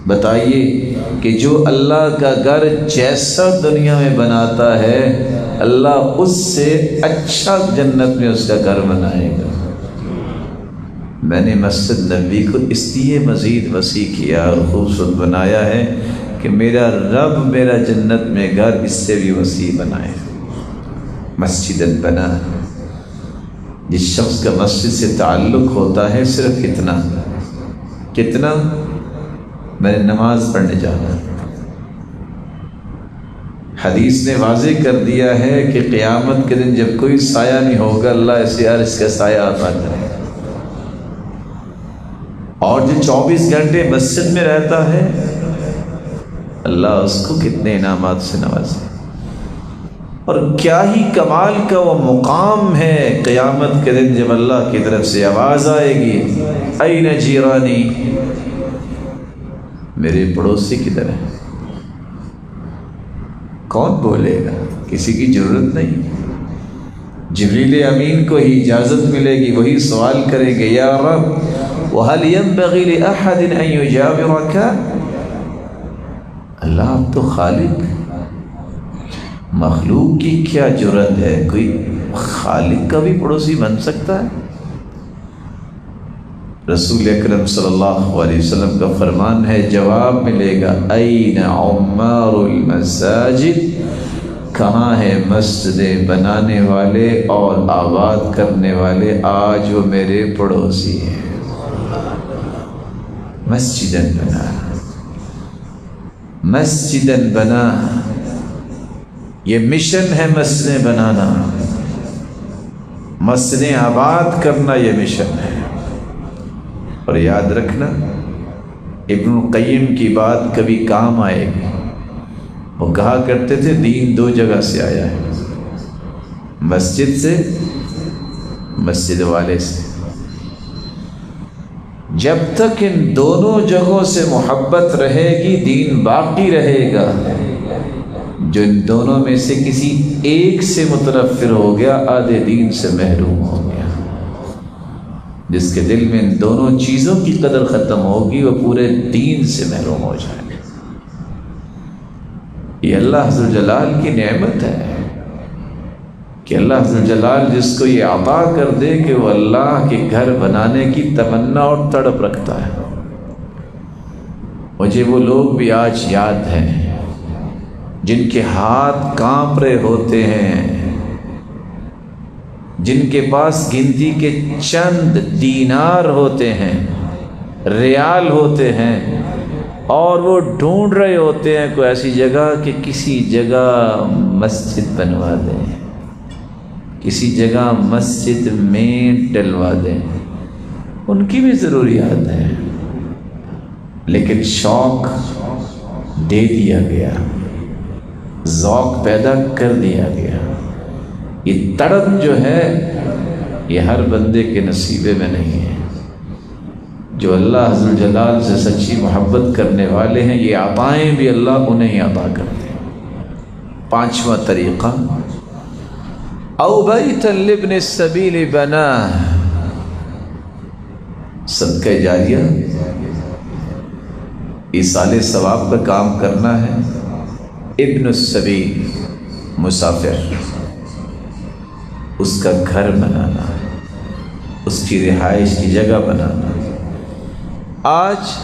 بتائیے کہ جو اللہ کا گھر جیسا دنیا میں بناتا ہے اللہ اس سے اچھا جنت میں اس کا گھر بنائے گا۔ میں نے مسجد نبوی کو اس لیے مزید وسیع کیا اور خوبصورت بنایا ہے کہ میرا رب میرا جنت میں گھر اس سے بھی وسیع بنائے۔ مسجد بنا، جس شخص کا مسجد سے تعلق ہوتا ہے صرف کتنا میں نے نماز پڑھنے جانا۔ حدیث نے واضح کر دیا ہے کہ قیامت کے دن جب کوئی سایہ نہیں ہوگا اللہ اسے عرش کا سایہ عطا کرے گا، اور جو 24 گھنٹے مسجد میں رہتا ہے اللہ اس کو کتنے انعامات سے نوازے۔ اور کیا ہی کمال کا وہ مقام ہے قیامت کے دن جب اللہ کی طرف سے آواز آئے گی این جیرانی، میرے پڑوسی کدھر ہے؟ کون بولے گا؟ کسی کی ضرورت نہیں، جبریل امین کو ہی اجازت ملے گی، وہی سوال کریں گے یا رب وَهَلْ يَنبَغِي لِأَحَدٍ أَن يُجَاوِرَكَ۔ اللہ آپ تو خالق، مخلوق کی کیا جرت ہے، کوئی خالق کا بھی پڑوسی بن سکتا ہے؟ رسول اکرم صلی اللہ علیہ وسلم کا فرمان ہے، جواب ملے گا این عمار المساجد، کہاں ہے مسجدیں بنانے والے اور آباد کرنے والے؟ آج وہ میرے پڑوسی ہیں۔ مسجدن بنا، مسجدن بنا، یہ مشن ہے مسجدیں بنانا، مسجدیں آباد کرنا، یہ مشن ہے۔ اور یاد رکھنا، ابن القیم کی بات کبھی کام آئے گی۔ وہ کہا کرتے تھے دین دو جگہ سے آیا ہے، مسجد سے، مسجد والے سے۔ جب تک ان دونوں جگہوں سے محبت رہے گی دین باقی رہے گا۔ جو ان دونوں میں سے کسی ایک سے متنفر ہو گیا آدھے دین سے محروم ہو گیا۔ جس کے دل میں ان دونوں چیزوں کی قدر ختم ہوگی وہ پورے دین سے محروم ہو جائے گا۔ یہ اللہ ذو الجلال کی نعمت ہے کہ اللہ ذو الجلال جس کو یہ عطا کر دے کہ وہ اللہ کے گھر بنانے کی تمنا اور تڑپ رکھتا ہے۔ مجھے وہ لوگ بھی آج یاد ہیں جن کے ہاتھ کانپ رہے ہوتے ہیں، جن کے پاس گنتی کے چند دینار ہوتے ہیں، ریال ہوتے ہیں، اور وہ ڈھونڈ رہے ہوتے ہیں کوئی ایسی جگہ کہ کسی جگہ مسجد بنوا دیں، کسی جگہ مسجد میں ڈلوا دیں۔ ان کی بھی ضروریات ہیں، لیکن شوق دے دیا گیا، ذوق پیدا کر دیا گیا۔ یہ تڑپ جو ہے یہ ہر بندے کے نصیبے میں نہیں ہے۔ جو اللہ ذو الجلال سے سچی محبت کرنے والے ہیں یہ عطائیں بھی اللہ انہیں ہی عطا کرتے ہیں۔ پانچواں طریقہ، او بیت لابن السبیل بنا، صدقہ جاریہ، ایصال ثواب کا کام کرنا ہے۔ ابن السبیل، مسافر، اس کا گھر بنانا، اس کی رہائش کی جگہ بنانا۔ آج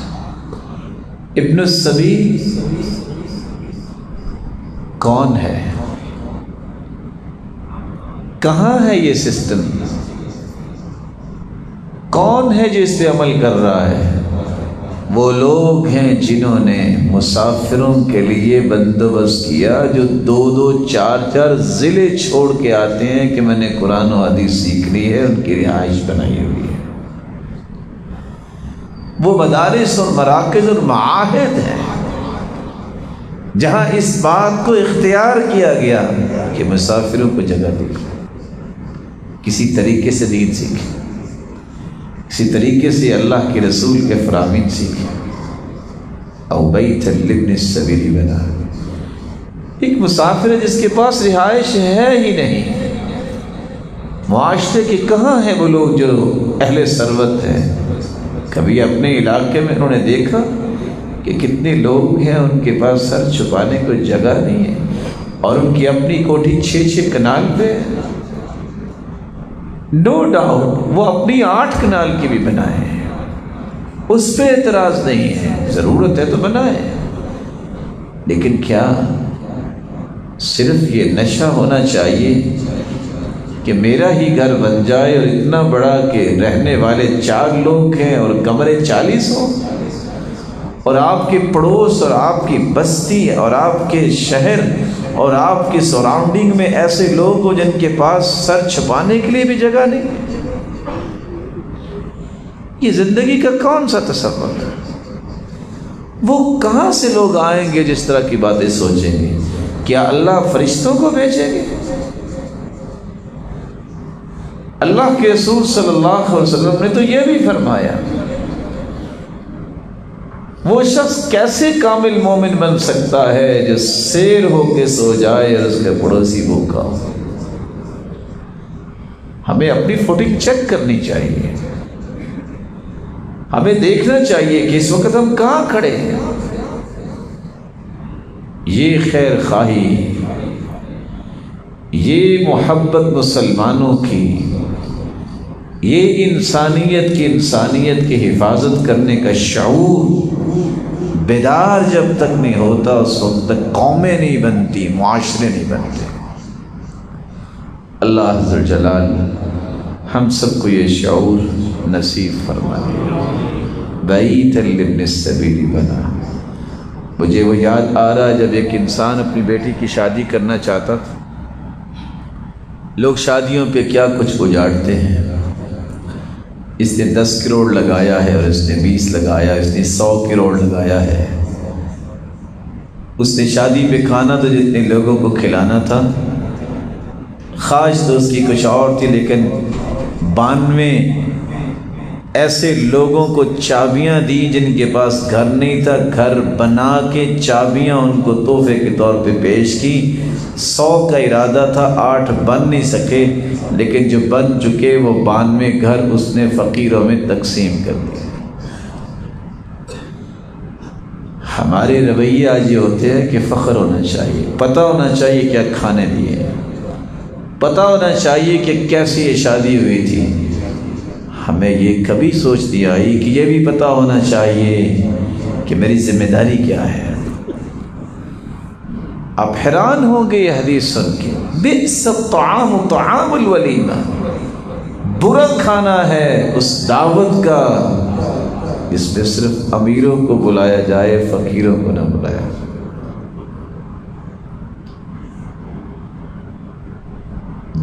ابن السبیل کون ہے؟ کہاں ہے یہ سسٹم؟ کون ہے جو اس پہ عمل کر رہا ہے؟ وہ لوگ ہیں جنہوں نے مسافروں کے لیے بندوبست کیا، جو دو دو چار چار ضلع چھوڑ کے آتے ہیں کہ میں نے قرآن و حدیث سیکھنی ہے، ان کی رہائش بنائی ہوئی ہے۔ وہ مدارس اور مراکز اور معاہد ہیں جہاں اس بات کو اختیار کیا گیا کہ مسافروں کو جگہ دے، کسی طریقے سے دین سیکھیں، اسی طریقے سے اللہ کے رسول کے فرامین سیکھیں۔ او بیت لابن السبیل بنا، ایک مسافر ہے جس کے پاس رہائش ہے ہی نہیں۔ معاشرے کے کہاں ہیں وہ لوگ جو اہل ثروت ہیں؟ کبھی اپنے علاقے میں انہوں نے دیکھا کہ کتنے لوگ ہیں ان کے پاس سر چھپانے کو جگہ نہیں ہے، اور ان کی اپنی کوٹھی 6 کنال پہ ہے۔ نو ڈاؤٹ وہ اپنی 8 کنال کی بھی بنائے، اس پہ اعتراض نہیں ہے، ضرورت ہے تو بنائے، لیکن کیا صرف یہ نشہ ہونا چاہیے کہ میرا ہی گھر بن جائے اور اتنا بڑا کہ رہنے والے 4 لوگ ہیں اور کمرے 40 ہوں، اور آپ کے پڑوس اور آپ کی بستی اور آپ کے شہر اور آپ کی سراؤنڈنگ میں ایسے لوگ ہو جن کے پاس سر چھپانے کے لیے بھی جگہ نہیں؟ یہ زندگی کا کون سا تصور ہے؟ وہ کہاں سے لوگ آئیں گے جس طرح کی باتیں سوچیں گے؟ کیا اللہ فرشتوں کو بھیجیں گے؟ اللہ کے رسول صلی اللہ علیہ وسلم نے تو یہ بھی فرمایا، وہ شخص کیسے کامل مومن بن سکتا ہے جو سیر ہو کے سو جائے اور اس کے پڑوسی بھوکا ہو۔ ہمیں اپنی فوٹنگ چیک کرنی چاہیے، ہمیں دیکھنا چاہیے کہ اس وقت ہم کہاں کھڑے ہیں۔ یہ خیر خواہی، یہ محبت مسلمانوں کی، یہ انسانیت کی حفاظت کرنے کا شعور بیدار جب تک نہیں ہوتا اس وقت تک قومیں نہیں بنتی، معاشرے نہیں بنتے۔ اللہ عز و جلال ہم سب کو یہ شعور نصیب فرمائے۔ بیت لابن السبیل بنا۔ مجھے وہ یاد آ رہا ہے جب ایک انسان اپنی بیٹی کی شادی کرنا چاہتا تھا، لوگ شادیوں پہ کیا کچھ اجاڑتے ہیں، اس نے 10 کروڑ لگایا ہے اور اس نے 20 لگایا، اس نے 100 کروڑ لگایا ہے۔ اس نے شادی پہ کھانا تو جتنے لوگوں کو کھلانا تھا، خواہش تو اس کی کچھ اور تھی، لیکن 92 ایسے لوگوں کو چابیاں دی جن کے پاس گھر نہیں تھا، گھر بنا کے چابیاں ان کو تحفے کے طور پہ پیش کی۔ 100 کا ارادہ تھا، 8 بن نہیں سکے، لیکن جو بن چکے وہ 92 گھر اس نے فقیروں میں تقسیم کر دیے۔ ہمارے رویے آج یہ ہوتے ہیں کہ فخر ہونا چاہیے، پتہ ہونا چاہیے کیا کھانے دیے، پتہ ہونا چاہیے کہ کیسی یہ شادی ہوئی تھی۔ ہمیں یہ کبھی سوچ نہیں آئی کہ یہ بھی پتہ ہونا چاہیے کہ میری ذمہ داری کیا ہے۔ آپ حیران ہوں گے یہ حدیث سن کے، بئس الطعام طعام الولیمہ، برا کھانا ہے اس دعوت کا اس میں صرف امیروں کو بلایا جائے، فقیروں کو نہ بلایا جائے۔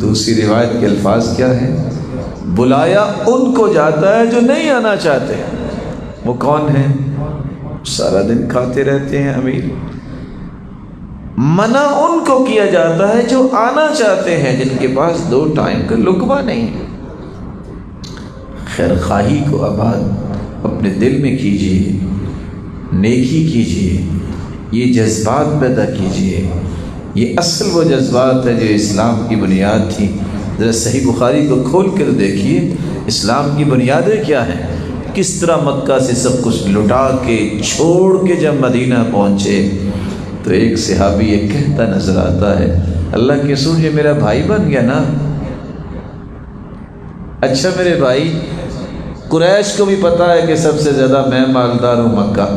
دوسری روایت کے الفاظ کیا ہے؟ بلایا ان کو جاتا ہے جو نہیں آنا چاہتے۔ وہ کون ہیں؟ سارا دن کھاتے رہتے ہیں امیر۔ منع ان کو کیا جاتا ہے جو آنا چاہتے ہیں، جن کے پاس 2 ٹائم کا لقمہ نہیں ہے۔ خیر خواہی کو آباد اپنے دل میں کیجیے، نیکی کیجیے، یہ جذبات پیدا کیجیے۔ یہ اصل وہ جذبات ہے جو اسلام کی بنیاد تھی۔ ذرا صحیح بخاری کو کھول کر دیکھیے، اسلام کی بنیادیں کیا ہیں، کس طرح مکہ سے سب کچھ لٹا کے چھوڑ کے جب مدینہ پہنچے تو ایک صحابی یہ کہتا نظر آتا ہے، اللہ کے رسول یہ میرا بھائی بن گیا نا۔ اچھا میرے بھائی، قریش کو بھی پتہ ہے کہ سب سے زیادہ میں مالدار ہوں مکہ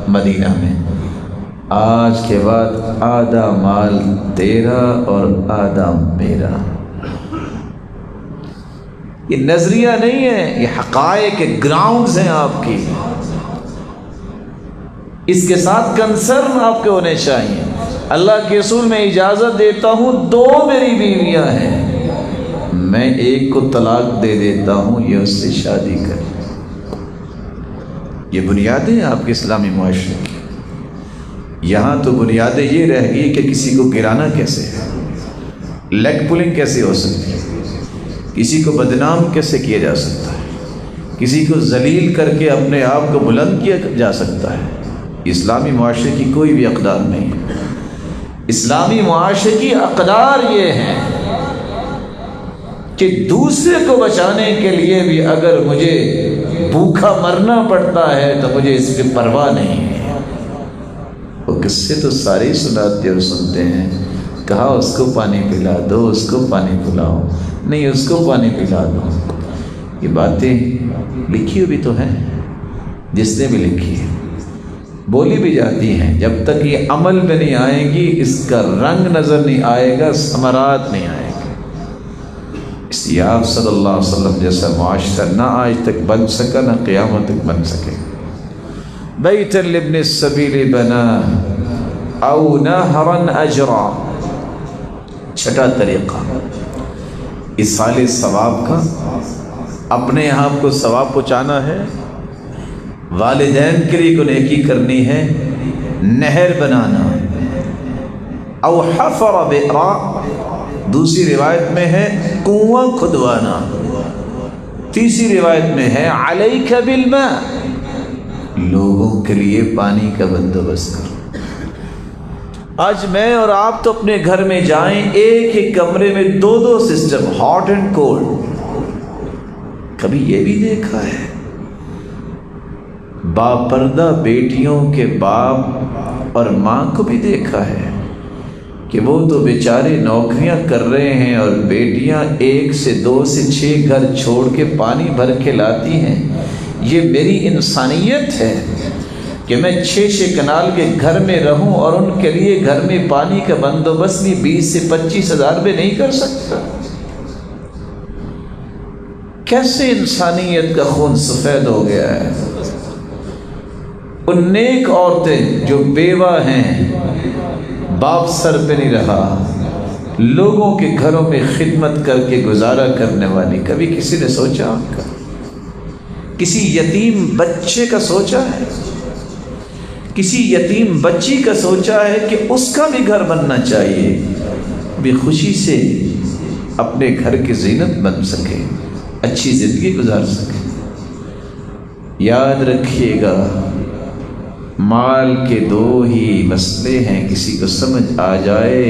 مدینہ میں، آج کے بعد آدھا مال تیرا اور آدھا میرا۔ یہ نظریہ نہیں ہے، یہ حقائق کے گراؤنڈز ہیں آپ کی، اس کے ساتھ کنسرن آپ کے ہونے چاہیے۔ اللہ کے رسول میں اجازت دیتا ہوں، 2 میری بیویاں ہیں، میں ایک کو طلاق دے دیتا ہوں، یہ اس سے شادی کر۔ یہ بنیادیں ہیں آپ کے اسلامی معاشرے کی۔ یہاں تو بنیادیں یہ رہ گئی کہ کسی کو گرانا کیسے ہے، لیگ پولنگ کیسے ہو سکتی ہے، کسی کو بدنام کیسے کیا جا سکتا ہے، کسی کو ذلیل کر کے اپنے آپ کو بلند کیا جا سکتا ہے۔ اسلامی معاشرے کی کوئی بھی اقدار نہیں ہے۔ اسلامی معاشرے کی اقدار یہ ہیں کہ دوسرے کو بچانے کے لیے بھی اگر مجھے بھوکا مرنا پڑتا ہے تو مجھے اس کی پرواہ نہیں ہے۔ وہ قصے تو سارے ہی سناتے اور سنتے ہیں، کہا اس کو پانی پلا دو، اس کو پانی پلاؤ، نہیں اس کو پانی پلا دو۔ یہ باتیں لکھی ہوئی بھی تو ہیں، جس نے بھی لکھی ہے، بولی بھی جاتی ہیں، جب تک یہ عمل میں نہیں آئے گی، اس کا رنگ نظر نہیں آئے گا، ثمرات نہیں آئے گا۔ اس لیے آپ صلی اللہ علیہ وسلم جیسا معاشرہ نہ آج تک بن سکا، نہ قیامت تک بن سکے۔ بیت لابن السبیل بنا او نہرا اجرا۔ چھٹا طریقہ ایصال ثواب کا، اپنے آپ کو ثواب پہنچانا ہے، والدین کے لیے کوئی نیکی کرنی ہے، نہر بنانا۔ او حفر بئرا، دوسری روایت میں ہے کنواں کھدوانا، تیسری روایت میں ہے علیک بالماء، لوگوں کے لیے پانی کا بندوبست کرو۔ آج میں اور آپ تو اپنے گھر میں جائیں، ایک ہی کمرے میں 2 سسٹم، ہاٹ اینڈ کولڈ۔ کبھی یہ بھی دیکھا ہے باپردہ بیٹیوں کے باپ اور ماں کو بھی دیکھا ہے کہ وہ تو بیچارے نوکریاں کر رہے ہیں اور بیٹیاں 1 سے 2 سے 6 گھر چھوڑ کے پانی بھر کے لاتی ہیں۔ یہ میری انسانیت ہے کہ میں 6 کنال کے گھر میں رہوں اور ان کے لیے گھر میں پانی کا بندوبست بھی 20 سے 25 ہزار میں نہیں کر سکتا۔ کیسے انسانیت کا خون سفید ہو گیا ہے۔ ان نیک عورتیں جو بیوہ ہیں، باپ سر پہ نہیں رہا، لوگوں کے گھروں میں خدمت کر کے گزارا کرنے والی، کبھی کسی نے سوچا ان کا؟ کسی یتیم بچے کا سوچا ہے؟ کسی یتیم بچی کا سوچا ہے کہ اس کا بھی گھر بننا چاہیے، بھی خوشی سے اپنے گھر کی زینت بن سکے، اچھی زندگی گزار سکے؟ یاد رکھیے گا، مال کے 2 ہی مسئلے ہیں، کسی کو سمجھ آ جائے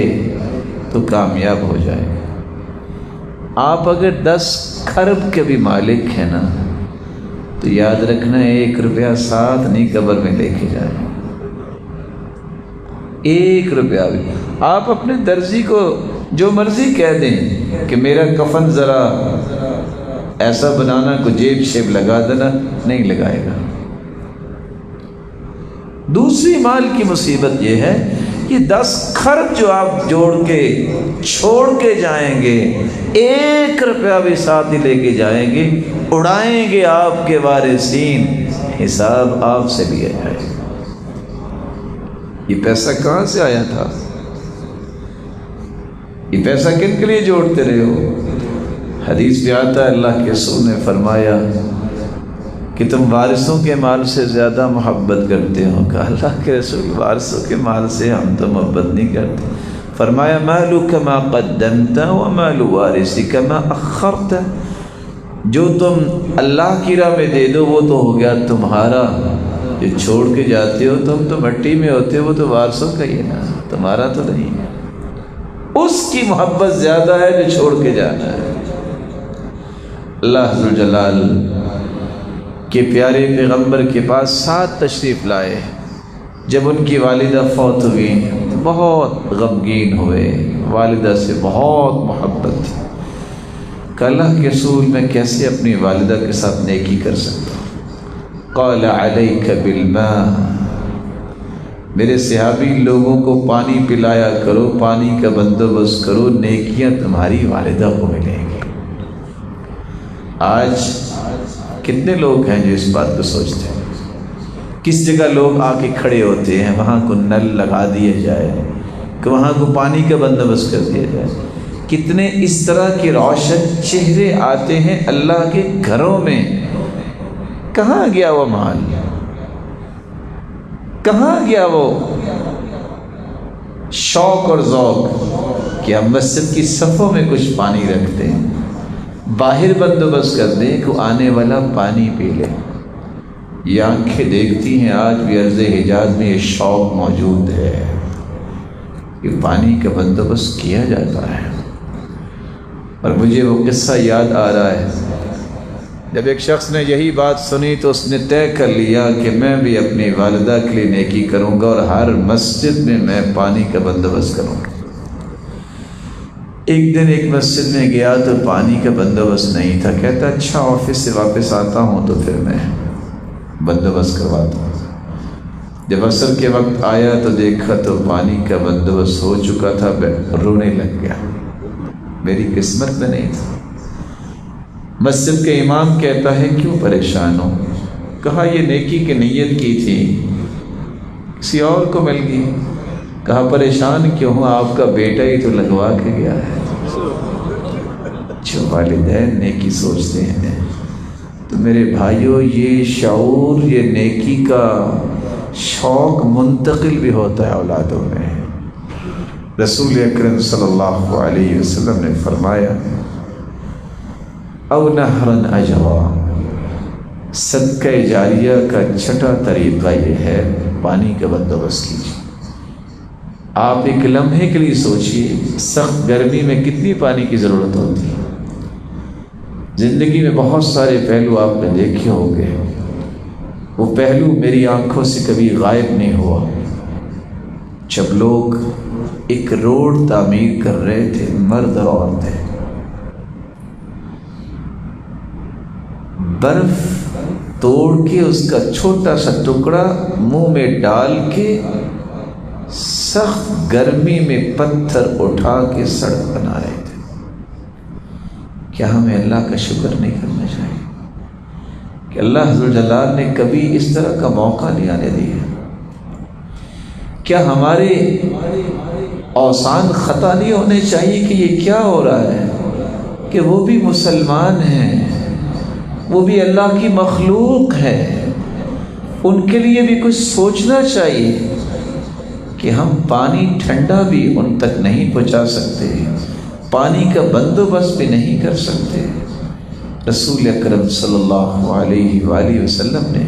تو کامیاب ہو جائے۔ آپ اگر 10 کھرب کے بھی مالک ہیں نا، تو یاد رکھنا 1 روپیہ ساتھ نہیں قبر میں لے کے جائیں۔ 1 روپیہ بھی آپ اپنے درزی کو جو مرضی کہہ دیں کہ میرا کفن ذرا ایسا بنانا، کو جیب شیب لگا دینا، نہیں لگائے گا۔ دوسری مال کی مصیبت یہ ہے کہ 10 کھرب جو آپ جوڑ کے چھوڑ کے جائیں گے، 1 روپیہ بھی ساتھ ہی لے کے جائیں گے، اڑائیں گے آپ کے وارثین، حساب آپ سے لیا جائے گا۔ یہ پیسہ کہاں سے آیا تھا؟ یہ پیسہ کن کے لیے جوڑتے رہے ہو؟ حدیث بھی آتا ہے، اللہ کے رسول نے فرمایا کہ تم وارثوں کے مال سے زیادہ محبت کرتے ہو۔ کہا اللہ کے رسول، وارثوں کے مال سے ہم تو محبت نہیں کرتے۔ فرمایا مالک ما قدمت ومال وارثک ما اخرت، جو تم اللہ کی راہ میں دے دو وہ تو ہو گیا تمہارا، جو چھوڑ کے جاتے ہو تم تو مٹی میں ہوتے ہو، وہ تو وارثوں کا ہی ہے نا، تمہارا تو نہیں ہے۔ اس کی محبت زیادہ ہے جو چھوڑ کے جانا ہے۔ اللہ ذوالجلال کے پیارے پیغمبر کے پاس 7 تشریف لائے۔ جب ان کی والدہ فوت ہوئی بہت غمگین ہوئے، والدہ سے بہت محبت تھی۔ کہ اللہ کے رسول، میں کیسے اپنی والدہ کے ساتھ نیکی کر سکتا ہوں؟ قال علیک بالماء، میرے صحابی لوگوں کو پانی پلایا کرو، پانی کا بندوبست کرو، نیکیاں تمہاری والدہ کو ملیں گی۔ آج کتنے لوگ ہیں جو اس بات کو سوچتے ہیں؟ کس جگہ لوگ آ کے کھڑے ہوتے ہیں، وہاں کو نل لگا دیا جائے کہ وہاں کو پانی کا بندوبست کر دیا جائے۔ کتنے اس طرح کے روشن چہرے آتے ہیں اللہ کے گھروں میں۔ کہاں گیا وہ مال؟ کہاں گیا وہ شوق اور ذوق کہ ہم مسجد کی صفوں میں کچھ پانی رکھتے ہیں، باہر بندوبست کر دیں کہ آنے والا پانی پی لے؟ یہ آنکھیں دیکھتی ہیں آج بھی ارض حجاز میں یہ شوق موجود ہے کہ پانی کا بندوبست کیا جاتا ہے۔ اور مجھے وہ قصہ یاد آ رہا ہے، جب ایک شخص نے یہی بات سنی تو اس نے طے کر لیا کہ میں بھی اپنی والدہ کے لیے نیکی کروں گا اور ہر مسجد میں میں پانی کا بندوبست کروں گا۔ ایک دن ایک مسجد میں گیا تو پانی کا بندوبست نہیں تھا۔ کہتا اچھا آفس سے واپس آتا ہوں تو پھر میں بندوبست کرواتا ہوں۔ جب عصر کے وقت آیا تو دیکھا تو پانی کا بندوبست ہو چکا تھا، رونے لگ گیا، میری قسمت میں نہیں تھا۔ مسجد کے امام کہتا ہے کیوں پریشان ہو؟ کہا یہ نیکی کی نیت کی تھی، کسی اور کو مل گئی۔ کہا پریشان کیوں ہوں، آپ کا بیٹا ہی تو لگوا کے گیا ہے۔ جو والدین نیکی سوچتے ہیں تو میرے بھائیوں، یہ شعور، یہ نیکی کا شوق منتقل بھی ہوتا ہے اولادوں میں۔ رسول اکرم صلی اللہ علیہ وسلم نے فرمایا او نہرن اجوا، صدقہ جاریہ کا چھٹا طریقہ یہ ہے پانی کا بندوبست کیجیے۔ آپ ایک لمحے کے لیے سوچئے، سخت گرمی میں کتنی پانی کی ضرورت ہوتی ہے۔ زندگی میں بہت سارے پہلو آپ نے دیکھے ہوں گے، وہ پہلو میری آنکھوں سے کبھی غائب نہیں ہوا۔ جب لوگ ایک روڈ تعمیر کر رہے تھے، مرد اور عورتیں۔ برف توڑ کے اس کا چھوٹا سا ٹکڑا منہ میں ڈال کے سخت گرمی میں پتھر اٹھا کے سڑک بنا رہے تھے۔ کیا ہمیں اللہ کا شکر نہیں کرنا چاہیے کہ اللہ عز و جلال نے کبھی اس طرح کا موقع نہیں آنے دیا؟ کیا ہمارے اوسان خطا نہیں ہونے چاہیے کہ یہ کیا ہو رہا ہے، کہ وہ بھی مسلمان ہیں، وہ بھی اللہ کی مخلوق ہے، ان کے لیے بھی کچھ سوچنا چاہیے کہ ہم پانی ٹھنڈا بھی ان تک نہیں پہنچا سکتے، پانی کا بندوبست بھی نہیں کر سکتے۔ رسول اکرم صلی اللہ علیہ وآلہ وسلم نے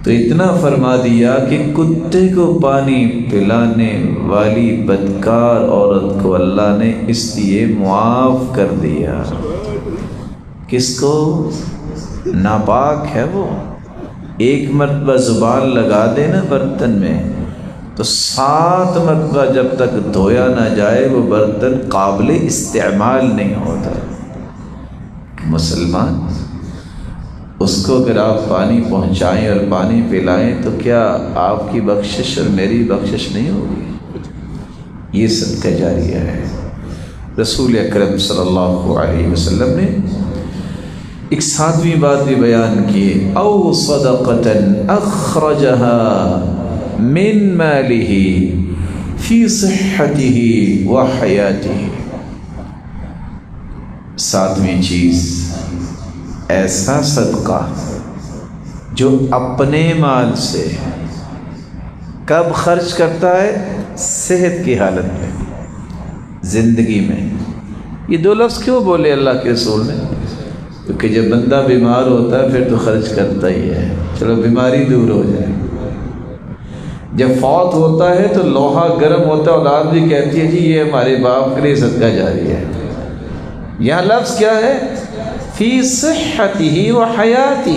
تو اتنا فرما دیا کہ کتے کو پانی پلانے والی بدکار عورت کو اللہ نے اس لیے معاف کر دیا۔ کس کو؟ ناپاک ہے وہ، ایک مرتبہ زبان لگا دے نا برتن میں تو 7 مرتبہ جب تک دھویا نہ جائے وہ برتن قابل استعمال نہیں ہوتا۔ مسلمان اس کو اگر آپ پانی پہنچائیں اور پانی پلائیں تو کیا آپ کی بخشش اور میری بخشش نہیں ہوگی؟ یہ صدقہ جاریہ ہے۔ رسول اکرم صلی اللہ علیہ وسلم نے ایک 7ویں بات بھی بیان کی، او صدقۃ اخرجها من مالہ فی صحتہ و حیاتہ۔ 7ویں چیز، ایسا صدقہ جو اپنے مال سے کب خرچ کرتا ہے؟ صحت کی حالت میں، زندگی میں۔ یہ 2 لفظ کیوں بولے اللہ کے رسول نے؟ کیونکہ جب بندہ بیمار ہوتا ہے پھر تو خرچ کرتا ہی ہے، چلو بیماری دور ہو جائے۔ جب فوت ہوتا ہے تو لوہا گرم ہوتا ہے، اولاد بھی کہتی ہے جی یہ ہمارے باپ کے لیے صدقہ جاری ہے۔ یہاں لفظ کیا ہے؟ فی صحتہ و حیاتہ،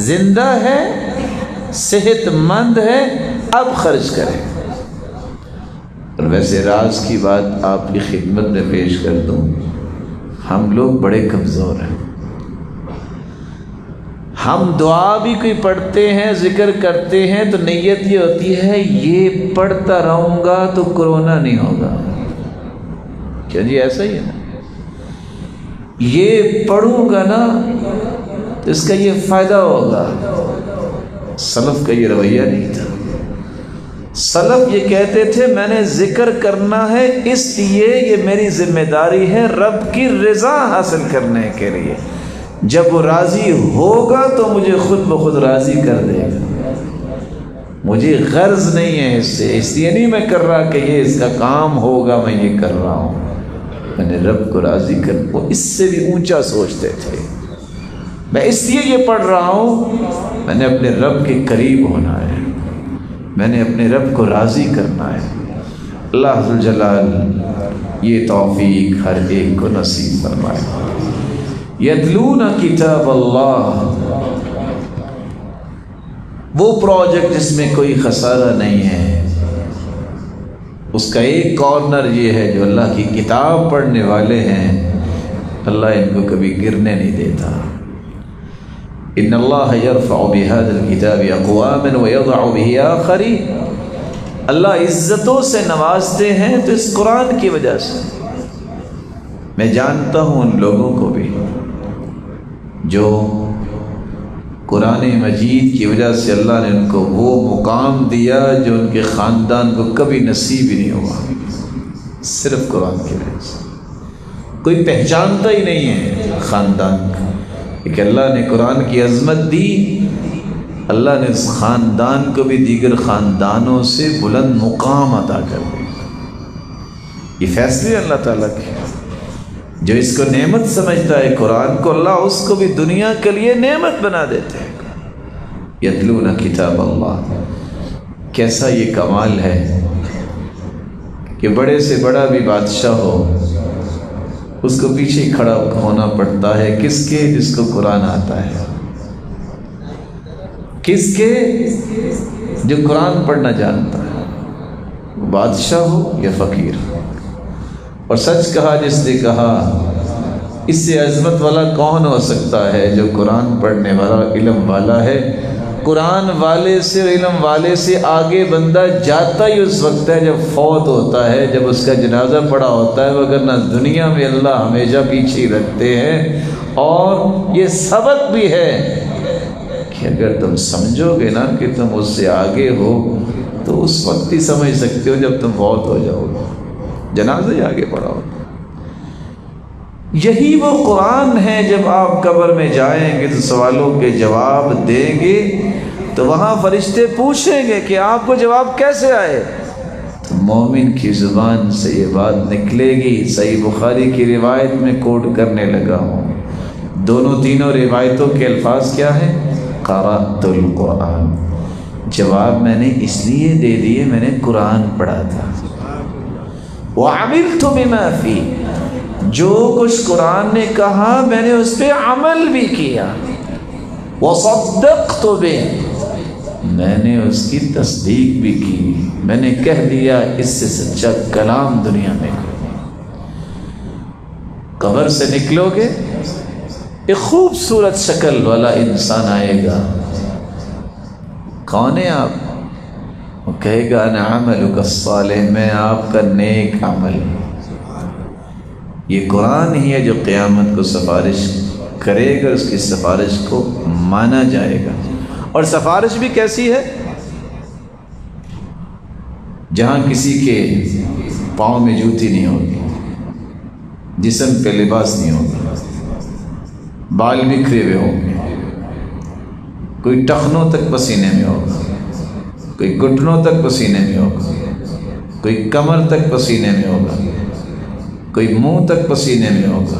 زندہ ہے، صحت مند ہے، اب خرچ کریں۔ اور ویسے راز کی بات آپ کی خدمت میں پیش کر دوں، ہم لوگ بڑے کمزور ہیں۔ ہم دعا بھی کوئی پڑھتے ہیں، ذکر کرتے ہیں تو نیت یہ ہوتی ہے یہ پڑھتا رہوں گا تو کرونا نہیں ہوگا۔ کیا جی ایسا ہی ہے نا؟ یہ پڑھوں گا نا تو اس کا یہ فائدہ ہوگا۔ سلف کا یہ رویہ نہیں تھا۔ سلف یہ کہتے تھے میں نے ذکر کرنا ہے اس لیے یہ میری ذمہ داری ہے رب کی رضا حاصل کرنے کے لیے، جب وہ راضی ہوگا تو مجھے خود بخود راضی کر دے گا۔ مجھے غرض نہیں ہے اس سے، اس لیے نہیں میں کر رہا کہ یہ اس کا کام ہوگا، میں یہ کر رہا ہوں، میں نے رب کو راضی کر۔ وہ اس سے بھی اونچا سوچتے تھے، میں اس لیے یہ پڑھ رہا ہوں میں نے اپنے رب کے قریب ہونا ہے، میں نے اپنے رب کو راضی کرنا ہے۔ اللہ عز و جلال یہ توفیق ہر ایک کو نصیب فرمائے۔ یتلون کتاب اللہ، وہ پروجیکٹ جس میں کوئی خسارہ نہیں ہے، اس کا ایک کارنر یہ ہے جو اللہ کی کتاب پڑھنے والے ہیں اللہ ان کو کبھی گرنے نہیں دیتا۔ ان اللہ یرفع بهذا الكتاب اقواما ويضع به آخرین، اللہ عزتوں سے نوازتے ہیں تو اس قرآن کی وجہ سے۔ میں جانتا ہوں ان لوگوں کو بھی جو قرآن مجید کی وجہ سے اللہ نے ان کو وہ مقام دیا جو ان کے خاندان کو کبھی نصیب ہی نہیں ہوا، صرف قرآن کی وجہ سے۔ کوئی پہچانتا ہی نہیں ہے خاندان کو کہ اللہ نے قرآن کی عظمت دی، اللہ نے اس خاندان کو بھی دیگر خاندانوں سے بلند مقام عطا کر دیا۔ یہ فیصلے اللہ تعالیٰ کے، جو اس کو نعمت سمجھتا ہے قرآن کو، اللہ اس کو بھی دنیا کے لیے نعمت بنا دیتے ہیں۔ یتلون کتاب اللہ، کیسا یہ کمال ہے کہ بڑے سے بڑا بھی بادشاہ ہو اس کو پیچھے کھڑا ہونا پڑتا ہے، کس کے؟ جس کو قرآن آتا ہے، کس کے؟ جو قرآن پڑھنا جانتا ہے۔ بادشاہ ہو یا فقیر ہو۔ اور سچ کہا جس نے کہا اس سے عظمت والا کون ہو سکتا ہے جو قرآن پڑھنے والا علم والا ہے۔ قرآن والے سے اور علم والے سے آگے بندہ جاتا ہی اس وقت ہے جب فوت ہوتا ہے، جب اس کا جنازہ پڑا ہوتا ہے، وگرنہ دنیا میں اللہ ہمیشہ پیچھے ہی رکھتے ہیں۔ اور یہ سبق بھی ہے کہ اگر تم سمجھو گے نا کہ تم اس سے آگے ہو تو اس وقت ہی سمجھ سکتے ہو جب تم فوت ہو جاؤ گے، جنازہ ہی آگے پڑا ہو۔ یہی وہ قرآن ہے، جب آپ قبر میں جائیں گے تو سوالوں کے جواب دیں گے تو وہاں فرشتے پوچھیں گے کہ آپ کو جواب کیسے آئے، تو مومن کی زبان سے یہ بات نکلے گی۔ صحیح بخاری کی روایت میں کوٹ کرنے لگا ہوں، دونوں تینوں روایتوں کے الفاظ کیا ہیں؟ قرأت القرآن، جواب میں نے اس لیے دے دیے میں نے قرآن پڑھا تھا۔ وعملت بما فيه، جو کچھ قرآن نے کہا میں نے اس پہ عمل بھی کیا۔ وصدقت به، میں نے اس کی تصدیق بھی کی، میں نے کہہ دیا اس سے سچا کلام دنیا میں کوئی۔ قبر سے نکلو گے ایک خوبصورت شکل والا انسان آئے گا، کون ہے آپ؟ وہ کہے گا انا عملک الصالح، میں آپ کا نیک عمل۔ یہ قرآن ہی ہے جو قیامت کو سفارش کرے گا، اس کی سفارش کو مانا جائے گا۔ اور سفارش بھی کیسی ہے؟ جہاں کسی کے پاؤں میں جوتی نہیں ہوگی، جسم پہ لباس نہیں ہوگا، بال بکھرے ہوئے ہوں گے، کوئی ٹخنوں تک پسینے میں ہوگا، کوئی گھٹنوں تک پسینے میں ہوگا، کوئی کمر تک پسینے میں ہوگا، کوئی منہ تک پسینے میں ہوگا،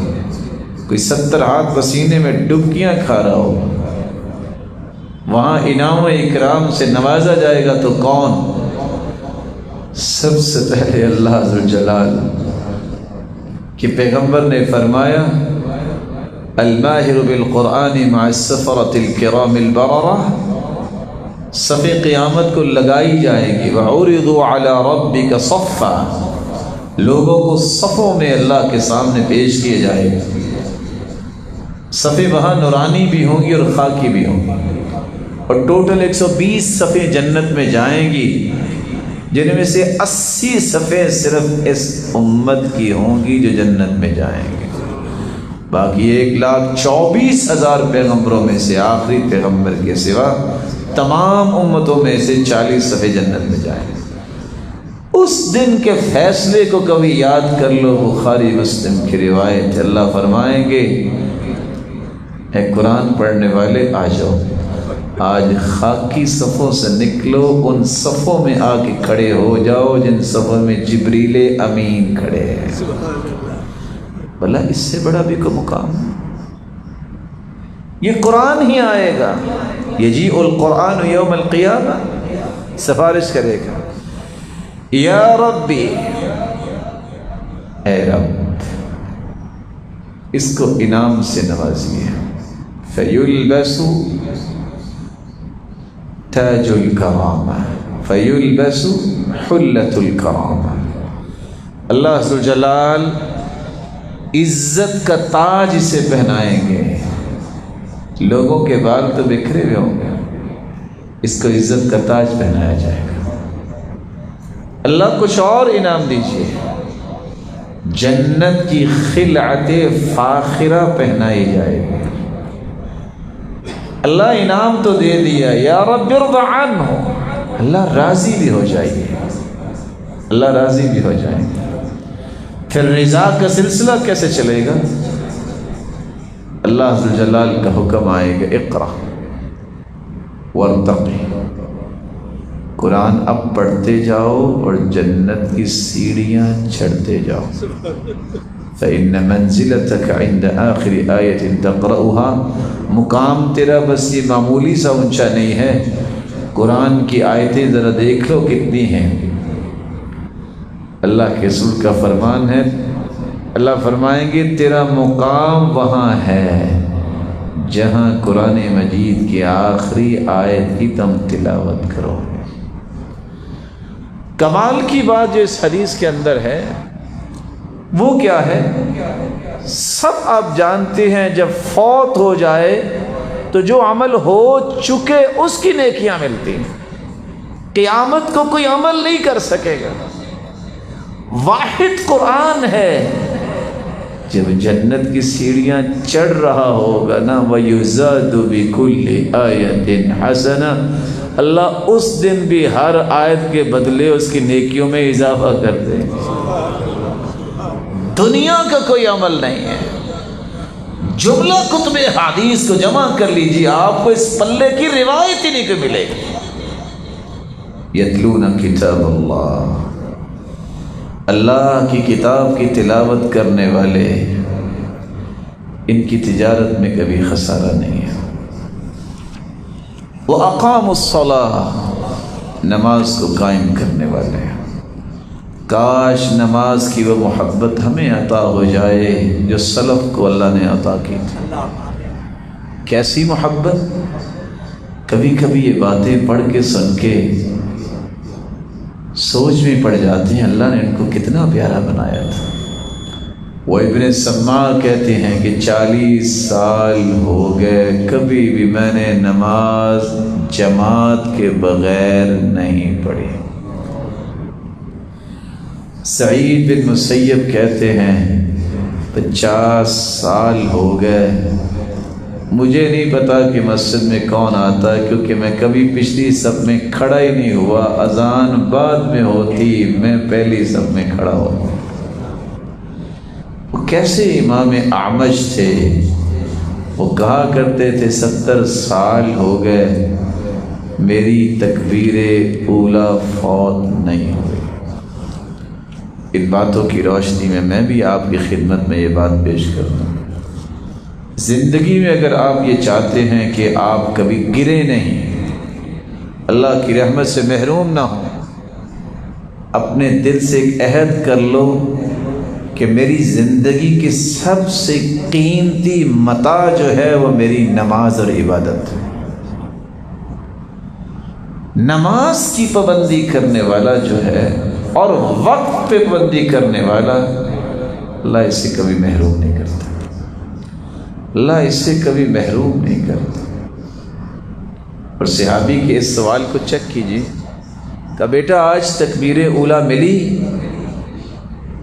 کوئی 70 ہاتھ پسینے میں ڈبکیاں کھا رہا ہوگا۔ وہاں انعام و اکرام سے نوازا جائے گا تو کون؟ سب سے پہلے اللہ ذوالجلال کہ پیغمبر نے فرمایا الماہر بالقرآن مع السفرة الکرام البررہ، صف قیامت کو لگائی جائے گی۔ وعرضوا علی ربک صفا، لوگوں کو صفوں میں اللہ کے سامنے پیش کیے جائے گا۔ صفیں وہاں نورانی بھی ہوں گی اور خاکی بھی ہوں گی، اور ٹوٹل 120 صفیں جنت میں جائیں گی، جن میں سے 80 صفیں صرف اس امت کی ہوں گی جو جنت میں جائیں گے۔ باقی 1,24,000 پیغمبروں میں سے آخری پیغمبر کے سوا تمام امتوں میں سے 40 صفیں جنت میں جائیں گے۔ اس دن کے فیصلے کو کبھی یاد کر لو، بخاری مسلم کی روایت ہے، اللہ فرمائیں گے اے قرآن پڑھنے والے آ جاؤ، آج خاکی صفوں سے نکلو، ان صفوں میں آ کے کھڑے ہو جاؤ جن صفوں میں جبریل امین کھڑے ہیں۔ بھلا اس سے بڑا بھی کوئی مقام ہے؟ یہ قرآن ہی آئے گا، یجیء القرآن یوم القیامہ، سفارش کرے گا، یا ربی، اے رب اس کو انعام سے نوازیے۔ فیلبس تاج الکرامہ، فیلبس حلۃ الکرامہ، اللہ عز و جلال عزت کا تاج اسے پہنائیں گے۔ لوگوں کے بال تو بکھرے ہوئے ہوں گے، اس کو عزت کا تاج پہنایا جائے گا۔ اللہ کچھ اور انعام دیجیے، جنت کی خلعت فاخرہ پہنائی جائے گی۔ اللہ انعام تو دے دیا، یا رب ارض عنہ، اللہ راضی بھی ہو جائیے، اللہ راضی بھی ہو جائے گا۔ پھر رضا کا سلسلہ کیسے چلے گا؟ اللہ عز و جلال کا حکم آئے گا، اقرأ وارتقی، قرآن اب پڑھتے جاؤ اور جنت کی سیڑھیاں چڑھتے جاؤ۔ فإن منزلتك عند آخر آیة تقرأها، مقام تیرا بس یہ معمولی سا اونچا نہیں ہے، قرآن کی آیتیں ذرا دیکھ لو کتنی ہیں۔ اللہ کے رسول کا فرمان ہے، اللہ فرمائیں گے تیرا مقام وہاں ہے جہاں قرآن مجید کی آخری آیت کی تم تلاوت کرو۔ کمال کی بات جو اس حدیث کے اندر ہے وہ کیا ہے؟ سب آپ جانتے ہیں جب فوت ہو جائے تو جو عمل ہو چکے اس کی نیکیاں ملتی ہیں، قیامت کو کوئی عمل نہیں کر سکے گا۔ واحد قرآن ہے، جب جنت کی سیڑھیاں چڑھ رہا ہوگا نا وَيُزَادُ بِكُلِّ آیَةٍ حَسَنَةٍ، اللہ اس دن بھی ہر آیت کے بدلے اس کی نیکیوں میں اضافہ کر دے۔ دنیا کا کوئی عمل نہیں ہے۔ جملہ کتب حدیث کو جمع کر لیجیے، آپ کو اس پلے کی روایت ہی نہیں کو ملے گی۔ یتلون کتاب اللہ، اللہ کی کتاب کی تلاوت کرنے والے، ان کی تجارت میں کبھی خسارہ نہیں ہے۔ وَأَقَامُوا الصَّلَاةَ، نماز کو قائم کرنے والے ہیں۔ کاش نماز کی وہ محبت ہمیں عطا ہو جائے جو سلف کو اللہ نے عطا کی تھی۔ کیسی محبت؟ کبھی کبھی یہ باتیں پڑھ کے سن کے سوچ میں پڑ جاتے ہیں اللہ نے ان کو کتنا پیارا بنایا تھا۔ وہ ابن سماع کہتے ہیں کہ 40 سال ہو گئے کبھی بھی میں نے نماز جماعت کے بغیر نہیں پڑھی۔ سعید بن مسیب کہتے ہیں 50 سال ہو گئے مجھے نہیں پتا کہ مسجد میں کون آتا ہے، کیونکہ میں کبھی پچھلی صف میں کھڑا ہی نہیں ہوا، اذان بعد میں ہوتی، میں پہلی صف میں کھڑا ہوتا۔ وہ کیسے امام اعمش تھے، وہ کہا کرتے تھے 70 سال ہو گئے میری تکبیر اولا فوت نہیں ہوئی۔ ان باتوں کی روشنی میں بھی آپ کی خدمت میں یہ بات پیش کرتا ہوں، زندگی میں اگر آپ یہ چاہتے ہیں کہ آپ کبھی گرے نہیں، اللہ کی رحمت سے محروم نہ ہوں، اپنے دل سے ایک عہد کر لو کہ میری زندگی کی سب سے قیمتی متاع جو ہے وہ میری نماز اور عبادت ہے۔ نماز کی پابندی کرنے والا جو ہے اور وقت پہ پابندی کرنے والا، اللہ اسے کبھی محروم نہیں کرتا، اللہ اس سے کبھی محروم نہیں کرتا۔ اور صحابی کے اس سوال کو چیک کیجیے کہ بیٹا آج تکبیر اولا ملی؟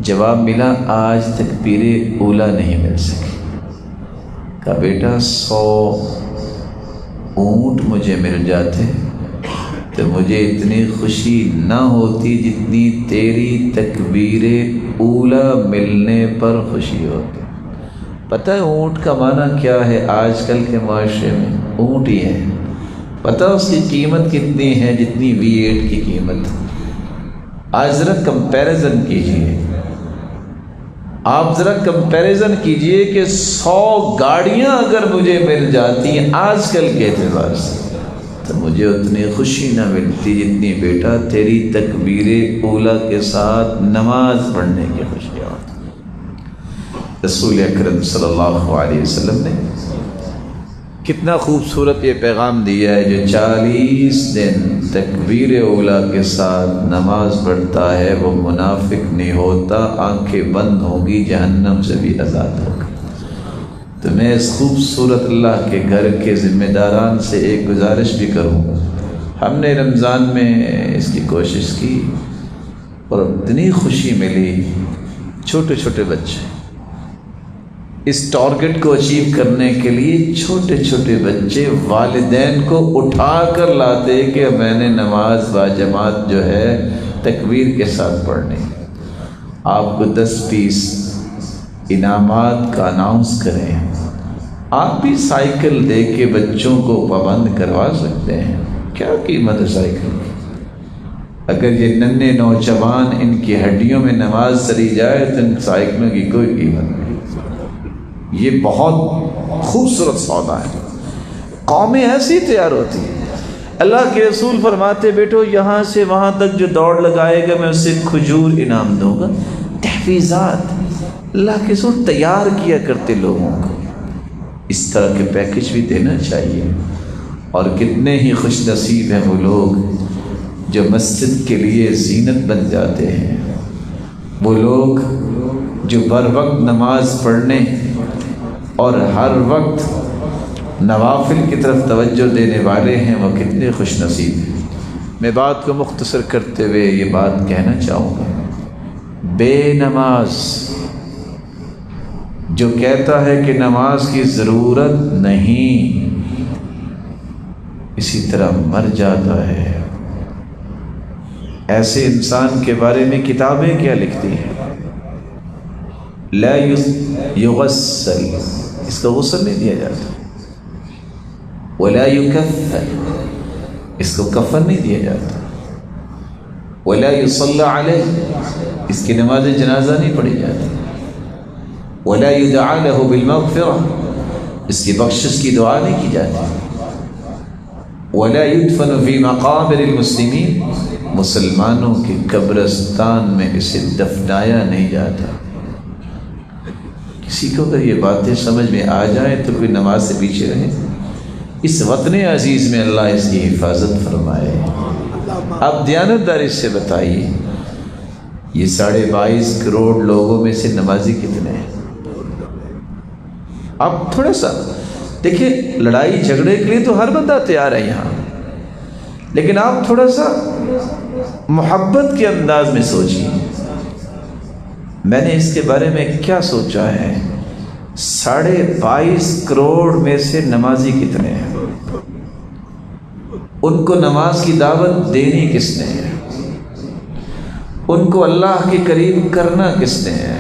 جواب ملا آج تکبیر اولا نہیں مل سکی۔ کہا بیٹا 100 اونٹ مجھے مل جاتے تو مجھے اتنی خوشی نہ ہوتی جتنی تیری تکبیر اولا ملنے پر خوشی ہوتی۔ پتہ ہے اونٹ کا معنی کیا ہے آج کل کے معاشرے میں؟ اونٹ ہی ہے، پتہ اس کی قیمت کتنی ہے جتنی V8 کی قیمت۔ آج ذرا کمپیریزن کیجئے، آپ ذرا کمپیریزن کیجئے کہ 100 گاڑیاں اگر مجھے مل جاتی ہیں آج کل کے اعتبار سے تو مجھے اتنی خوشی نہ ملتی جتنی بیٹا تیری تکبیر اولا کے ساتھ نماز پڑھنے کی خوشی ہوتی۔ رسول اکرم صلی اللہ علیہ وسلم نے کتنا خوبصورت یہ پیغام دیا ہے، جو 40 دن تکبیر اولا کے ساتھ نماز پڑھتا ہے وہ منافق نہیں ہوتا، آنکھیں بند ہوں گی، جہنم سے بھی آزاد ہوگا۔ تو میں اس خوبصورت اللہ کے گھر کے ذمہ داران سے ایک گزارش بھی کروں، ہم نے رمضان میں اس کی کوشش کی اور اتنی خوشی ملی، چھوٹے چھوٹے بچے اس ٹارگٹ کو اچیو کرنے کے لیے چھوٹے چھوٹے بچے والدین کو اٹھا کر لاتے کہ میں نے نماز با جماعت جو ہے تکبیر کے ساتھ پڑھنی، آپ کو 10-20 انعامات کا اناؤنس کریں۔ آپ بھی سائیکل دے کے بچوں کو پابند کروا سکتے ہیں، کیا قیمت ہے سائیکل کی؟ اگر یہ ننھے نوجوان ان کی ہڈیوں میں نماز چلی جائے تو ان سائیکلوں کی کوئی قیمت نہیں۔ یہ بہت خوبصورت سودا ہے، قومیں ایسی تیار ہوتی ہیں۔ اللہ کے رسول فرماتے بیٹو یہاں سے وہاں تک جو دوڑ لگائے گا میں اسے کھجور انعام دوں گا۔ تحفیظات اللہ کے رسول تیار کیا کرتے لوگوں کو، اس طرح کے پیکج بھی دینا چاہیے۔ اور کتنے ہی خوش نصیب ہیں وہ لوگ جو مسجد کے لیے زینت بن جاتے ہیں، وہ لوگ جو بر وقت نماز پڑھنے اور ہر وقت نوافل کی طرف توجہ دینے والے ہیں، وہ کتنے خوش نصیب ہیں۔ میں بات کو مختصر کرتے ہوئے یہ بات کہنا چاہوں گا، بے نماز جو کہتا ہے کہ نماز کی ضرورت نہیں، اسی طرح مر جاتا ہے۔ ایسے انسان کے بارے میں کتابیں کیا لکھتی ہیں؟ لا یغسل، اس کا غسل نہیں دیا جاتا، ولا یکفن، اس کو کفن نہیں دیا جاتا، ولا یصلی علیہ، اس کی نماز جنازہ نہیں پڑھی جاتی، ولا یدعا لہ بالمغفرہ، اس کی بخشش کی دعا نہیں کی جاتی، ولا یدفن فی مقابر المسلمین، مسلمانوں کے قبرستان میں اسے دفنایا نہیں جاتا۔ کسی کو اگر یہ باتیں سمجھ میں آ جائیں تو کوئی نماز سے پیچھے رہے۔ اس وطن عزیز میں اللہ اس کی حفاظت فرمائے۔ اب دیانتداری سے بتائیے، یہ 22.5 کروڑ لوگوں میں سے نمازی کتنے ہیں؟ اب تھوڑا سا دیکھیں، لڑائی جھگڑے کے لیے تو ہر بندہ تیار ہے یہاں، لیکن آپ تھوڑا سا محبت کے انداز میں سوچیے۔ میں نے اس کے بارے میں کیا سوچا ہے، 22.5 کروڑ میں سے نمازی کتنے ہیں؟ ان کو نماز کی دعوت دینی کس نے ہے؟ ان کو اللہ کے قریب کرنا کس نے ہے؟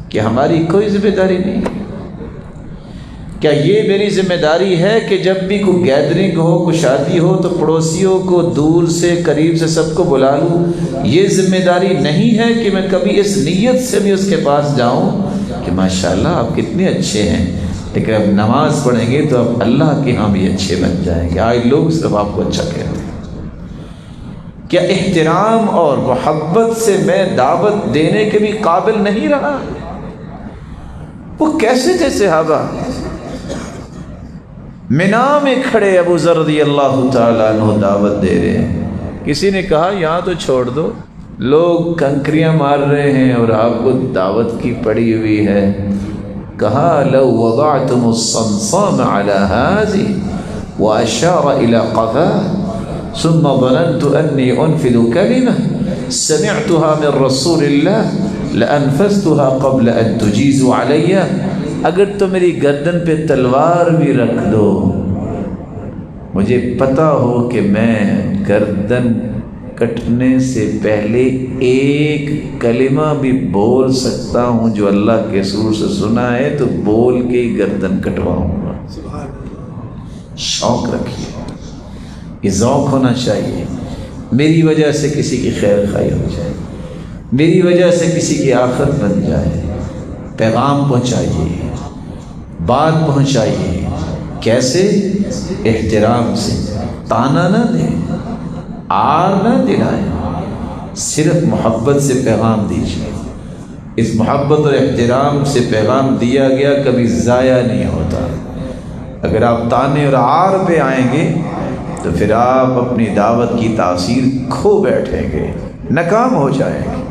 کہ ہماری کوئی ذمہ داری نہیں ہے؟ کیا یہ میری ذمہ داری ہے کہ جب بھی کوئی گیدرنگ ہو، کوئی شادی ہو، تو پڑوسیوں کو دور سے قریب سے سب کو بلا لوں؟ یہ ذمہ داری نہیں ہے کہ میں کبھی اس نیت سے بھی اس کے پاس جاؤں کہ ماشاءاللہ آپ کتنے اچھے ہیں، لیکن اب نماز پڑھیں گے تو اب اللہ کے ہاں بھی اچھے بن جائیں گے۔ آج لوگ صرف آپ کو اچھا کہتے ہیں۔ کیا احترام اور محبت سے میں دعوت دینے کے بھی قابل نہیں رہا؟ وہ کیسے تھے صحابہ؟ مینا میں کھڑے ابو ذر رضی اللہ تعالیٰ عنہ دعوت دے رہے ہیں۔ کسی نے کہا یہاں تو چھوڑ دو، لوگ کنکریاں مار رہے ہیں اور آپ کو دعوت کی پڑی ہوئی ہے۔ کہا لو وضعتم الصمصام على هذه واشار الى قفاه ثم ظننت اني انفذ كلمه سمعتها من رسول الله لانفذتها قبل ان تجيزوا علي، اگر تو میری گردن پہ تلوار بھی رکھ دو، مجھے پتا ہو کہ میں گردن کٹنے سے پہلے ایک کلمہ بھی بول سکتا ہوں جو اللہ کے رسول سے سنا ہے، تو بول کے ہی گردن کٹواؤں گا۔ شوق رکھیے، یہ ذوق ہونا چاہیے، میری وجہ سے کسی کی خیر خواہی ہو جائے، میری وجہ سے کسی کی آخرت بن جائے۔ پیغام پہنچائیے، بات پہنچائیے، کیسے؟ احترام سے، تانا نہ دیں، آر نہ دلائیں، صرف محبت سے پیغام دیجیے۔ اس محبت اور احترام سے پیغام دیا گیا کبھی ضائع نہیں ہوتا۔ اگر آپ تانے اور آر پہ آئیں گے تو پھر آپ اپنی دعوت کی تاثیر کھو بیٹھیں گے، ناکام ہو جائیں گے۔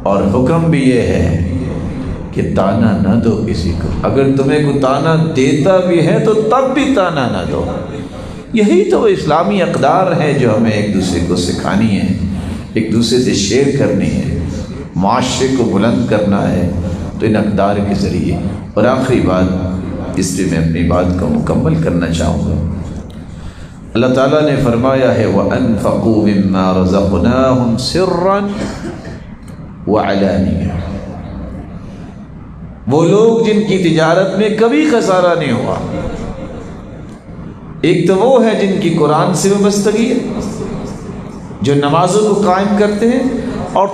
اور حکم بھی یہ ہے کہ تانا نہ دو کسی کو، اگر تمہیں کوئی تانا دیتا بھی ہے تو تب بھی تانا نہ دو۔ یہی تو اسلامی اقدار ہے جو ہمیں ایک دوسرے کو سکھانی ہے، ایک دوسرے سے شیئر کرنی ہے، معاشرے کو بلند کرنا ہے، تو ان اقدار کے ذریعے۔ اور آخری بات، اس پہ میں اپنی بات کو مکمل کرنا چاہوں گا۔ اللہ تعالیٰ نے فرمایا ہے وَأَنفَقُوا مِمَّا رَزَقْنَاهُمْ سِرًّا وَعَلَانِيَةً، وہ لوگ جن کی تجارت میں کبھی خسارہ نہیں ہوا۔ ایک تو وہ ہے جن کی قرآن سے وابستگی ہے، جو نمازوں کو قائم کرتے ہیں، اور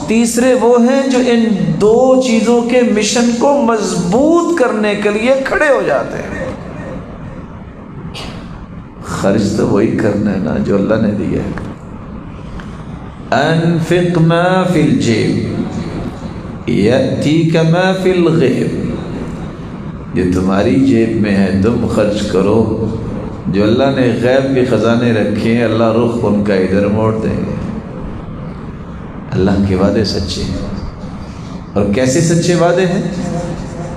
تیسرے وہ ہیں جو ان دو چیزوں کے مشن کو مضبوط کرنے کے لیے کھڑے ہو جاتے ہیں۔ خرچ تو وہی کرنا ہے نا جو اللہ نے دیا ہے۔ انفق ما فی الجیب یأتیک ما فی الغیب، جو تمہاری جیب میں ہے تم خرچ کرو، جو اللہ نے غیب کے خزانے رکھے ہیں اللہ رخ ان کا ادھر موڑ دیں گے۔ اللہ کے وعدے سچے ہیں۔ اور کیسے سچے وعدے ہیں؟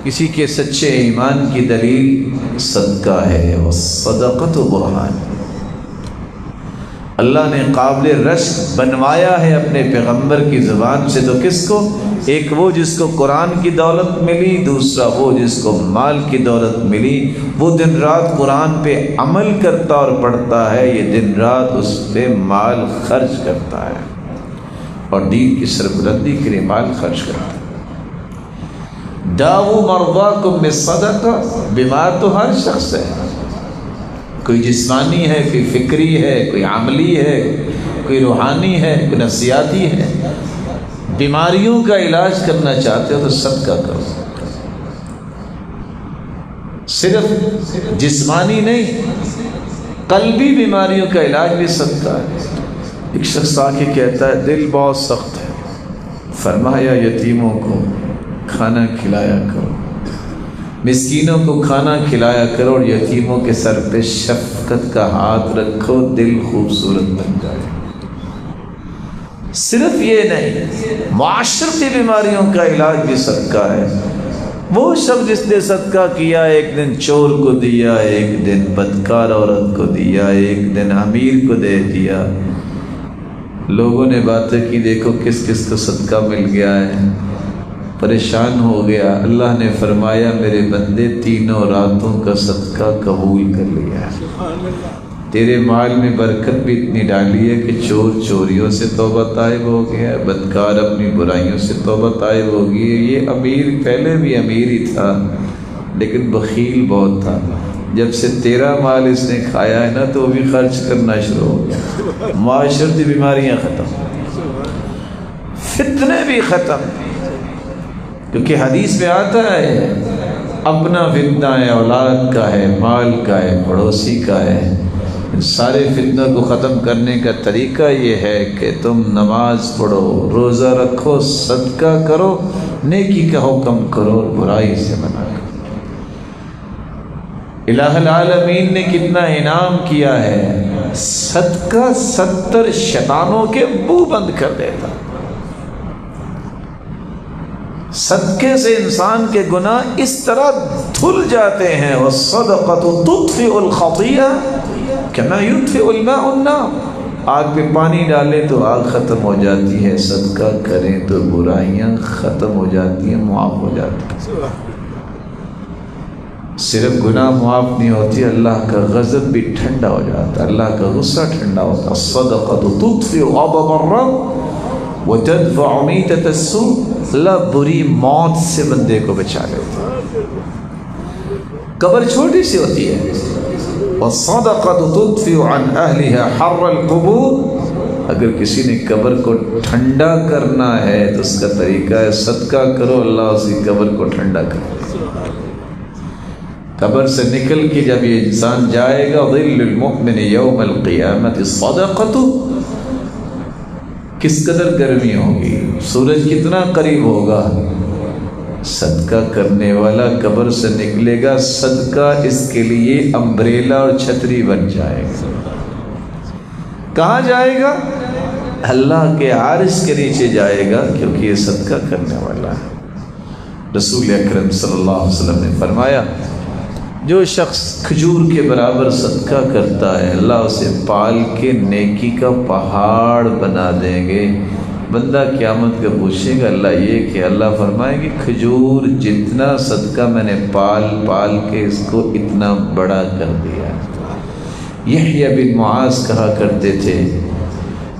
کسی کے سچے ایمان کی دلیل صدقہ ہے، والصدقۃ برہان۔ اللہ نے قابل رشک بنوایا ہے اپنے پیغمبر کی زبان سے، تو کس کو؟ ایک وہ جس کو قرآن کی دولت ملی، دوسرا وہ جس کو مال کی دولت ملی۔ وہ دن رات قرآن پہ عمل کرتا اور پڑھتا ہے، یہ دن رات اس پہ مال خرچ کرتا ہے اور دین کی سربلندی کے لیے مال خرچ کرتا ہے۔ داؤ مرضاکم بالصدقہ، بیمار تو ہر شخص ہے، کوئی جسمانی ہے، کوئی فکری ہے، کوئی عملی ہے، کوئی روحانی ہے، کوئی نفسیاتی ہے۔ بیماریوں کا علاج کرنا چاہتے ہو تو صدقہ کرو، صرف جسمانی نہیں، قلبی بیماریوں کا علاج بھی صدقہ ہے۔ ایک شخص آ کے کہتا ہے دل بہت سخت ہے، فرمایا یتیموں کو کھانا کھلایا کرو، مسکینوں کو کھانا کھلایا کرو، اور یتیموں کے سر پہ شفقت کا ہاتھ رکھو، دل خوبصورت بن جائے۔ صرف یہ نہیں، معاشرتی بیماریوں کا علاج بھی صدقہ ہے۔ وہ شخص جس نے صدقہ کیا، ایک دن چور کو دیا، ایک دن بدکار عورت کو دیا، ایک دن امیر کو دے دیا، لوگوں نے باتیں کی دیکھو کس کس کو صدقہ مل گیا ہے، پریشان ہو گیا۔ اللہ نے فرمایا میرے بندے تینوں راتوں کا صدقہ قبول کر لیا ہے، تیرے مال میں برکت بھی اتنی ڈالی ہے کہ چور چوریوں سے توبہ طائب ہو گیا، بدکار اپنی برائیوں سے توبہ طائب ہو گئی۔ یہ امیر پہلے بھی امیر ہی تھا لیکن بخیل بہت تھا، جب سے تیرا مال اس نے کھایا ہے نا تو وہ بھی خرچ کرنا شروع ہو گیا۔ معاشرتی بیماریاں ختم، فتنے بھی ختم، کیونکہ حدیث میں آتا ہے اپنا فتنہ ہے، اولاد کا ہے، مال کا ہے، پڑوسی کا ہے۔ ان سارے فتنوں کو ختم کرنے کا طریقہ یہ ہے کہ تم نماز پڑھو، روزہ رکھو، صدقہ کرو، نیکی کا حکم کرو اور برائی سے منع کرو۔ الہ العالمین نے کتنا انعام کیا ہے، صدقہ 70 شیطانوں کے منہ بند کر دیتا۔ صدقے سے انسان کے گناہ اس طرح دھل جاتے ہیں، وَالصَّدَقَةُ تُطْفِئُ الْخَطِيئَةَ كَمَا يُطْفِئُ الْمَاءُ النَّارَ۔ آگ پہ پانی ڈالیں تو آگ ختم ہو جاتی ہے، صدقہ کریں تو برائیاں ختم ہو جاتی ہیں، معاف ہو جاتی ہیں۔ صرف گناہ معاف نہیں ہوتی، اللہ کا غضب بھی ٹھنڈا ہو جاتا ہے، اللہ کا غصہ ٹھنڈا ہوتا ہے۔ الصَّدَقَةُ تُطْفِئُ غَضَبَ الرَّبِّ وَتَدْفَعُ مِيتَةَ السُّوءِ۔ اللہ بری موت سے بندے کو بچا لیتا ہے۔ قبر چھوٹی سی ہوتی ہے، وَالصَّدَقَةُ تُطْفِئُ عَنْ أَهْلِهَا حَرَّ الْقُبُورِ۔ اگر کسی نے قبر کو ٹھنڈا کرنا ہے تو اس کا طریقہ ہے صدقہ کرو، اللہ اسی قبر کو ٹھنڈا کرے۔ قبر سے نکل کے جب یہ انسان جائے گا، ظل المؤمن یوم القیامت الصدقۃ، کس قدر گرمی ہوگی، سورج کتنا قریب ہوگا، صدقہ کرنے والا قبر سے نکلے گا، صدقہ اس کے لیے امبریلا اور چھتری بن جائے گا۔ کہاں جائے گا؟ اللہ کے عرش کے نیچے جائے گا، کیونکہ یہ صدقہ کرنے والا ہے۔ رسول اکرم صلی اللہ علیہ وسلم نے فرمایا جو شخص کھجور کے برابر صدقہ کرتا ہے، اللہ اسے پال کے نیکی کا پہاڑ بنا دیں گے۔ بندہ قیامت کا پوچھے گا اللہ یہ کہ، اللہ فرمائے گی کھجور جتنا صدقہ میں نے پال کے اس کو اتنا بڑا کر دیا۔ یحییٰ بن معاذ کہا کرتے تھے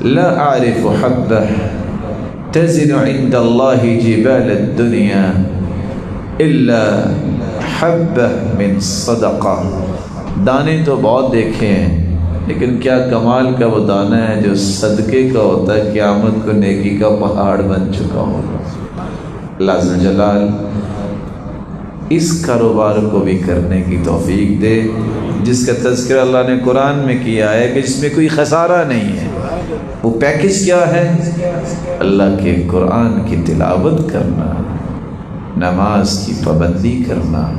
لا اعرف حبہ تزن عند اللہ جبال الدنیا الا حبہ من صدقہ۔ دانے تو بہت دیکھے ہیں لیکن کیا کمال کا وہ دانہ ہے جو صدقے کا ہوتا ہے، قیامت کو نیکی کا پہاڑ بن چکا ہوگا۔ اللہ عز و جلال اس کاروبار کو بھی کرنے کی توفیق دے جس کا تذکرہ اللہ نے قرآن میں کیا ہے کہ جس میں کوئی خسارہ نہیں ہے۔ وہ پیکج کیا ہے؟ اللہ کے قرآن کی تلاوت کرنا، نماز کی پابندی کرنا،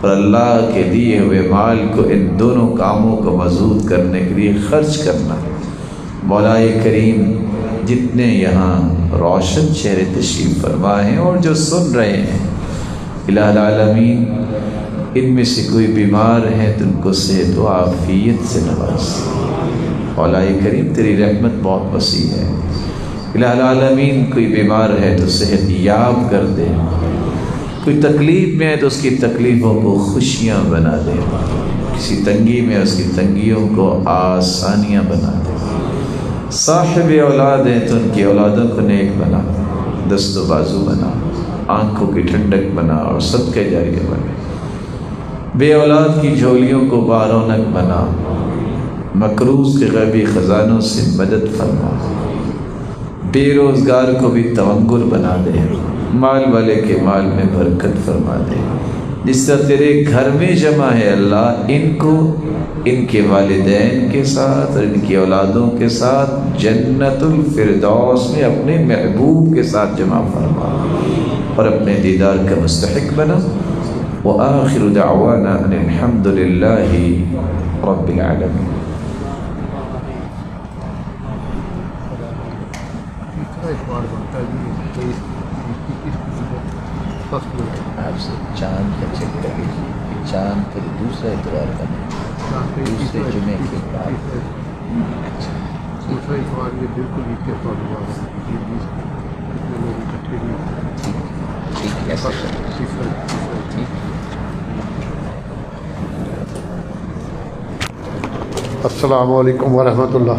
اور اللہ کے دیے ہوئے مال کو ان دونوں کاموں کو مضبوط کرنے کے لیے خرچ کرنا۔ مولا کریم جتنے یہاں روشن چہرے تشریف فرما ہیں اور جو سن رہے ہیں، الہ العالمین ان میں سے کوئی بیمار ہے تو ان کو صحت و عافیت سے نواز۔ مولا کریم تیری رحمت بہت وسیع ہے، الہ العالمین کوئی بیمار ہے تو صحت یاب کر دے، کوئی تکلیف میں ہے تو اس کی تکلیفوں کو خوشیاں بنا دے، کسی تنگی میں اس کی تنگیوں کو آسانیاں بنا دے، صاحب اولاد ہیں تو ان کی اولادوں کو نیک بنا، دست و بازو بنا، آنکھوں کی ٹھنڈک بنا اور صدقہ جاریہ بنا، بے اولاد کی جھولیوں کو بارونق بنا، مقروض کے غیبی خزانوں سے مدد فرما، بے روزگار کو بھی تونگر بنا دے، مال والے کے مال میں برکت فرما دے، جس طرح تیرے گھر میں جمع ہے اللہ، ان کو ان کے والدین کے ساتھ اور ان کی اولادوں کے ساتھ جنت الفردوس میں اپنے محبوب کے ساتھ جمع فرما اور اپنے دیدار کا مستحق بنا۔ وآخر دعوانا ان الحمد للہ رب العالمین۔ آپ سے چاند کا چیک کر لیجیے، چاند کا دوسرا اتوار کا نہیں، دوسرے جمعے کے بعد۔ دوسرا اتوار یہ بالکل عید کے بعد ہوا ہے، کتنے لوگ اکٹھے نہیں۔ ٹھیک ہے، السلام علیکم ورحمۃ اللہ۔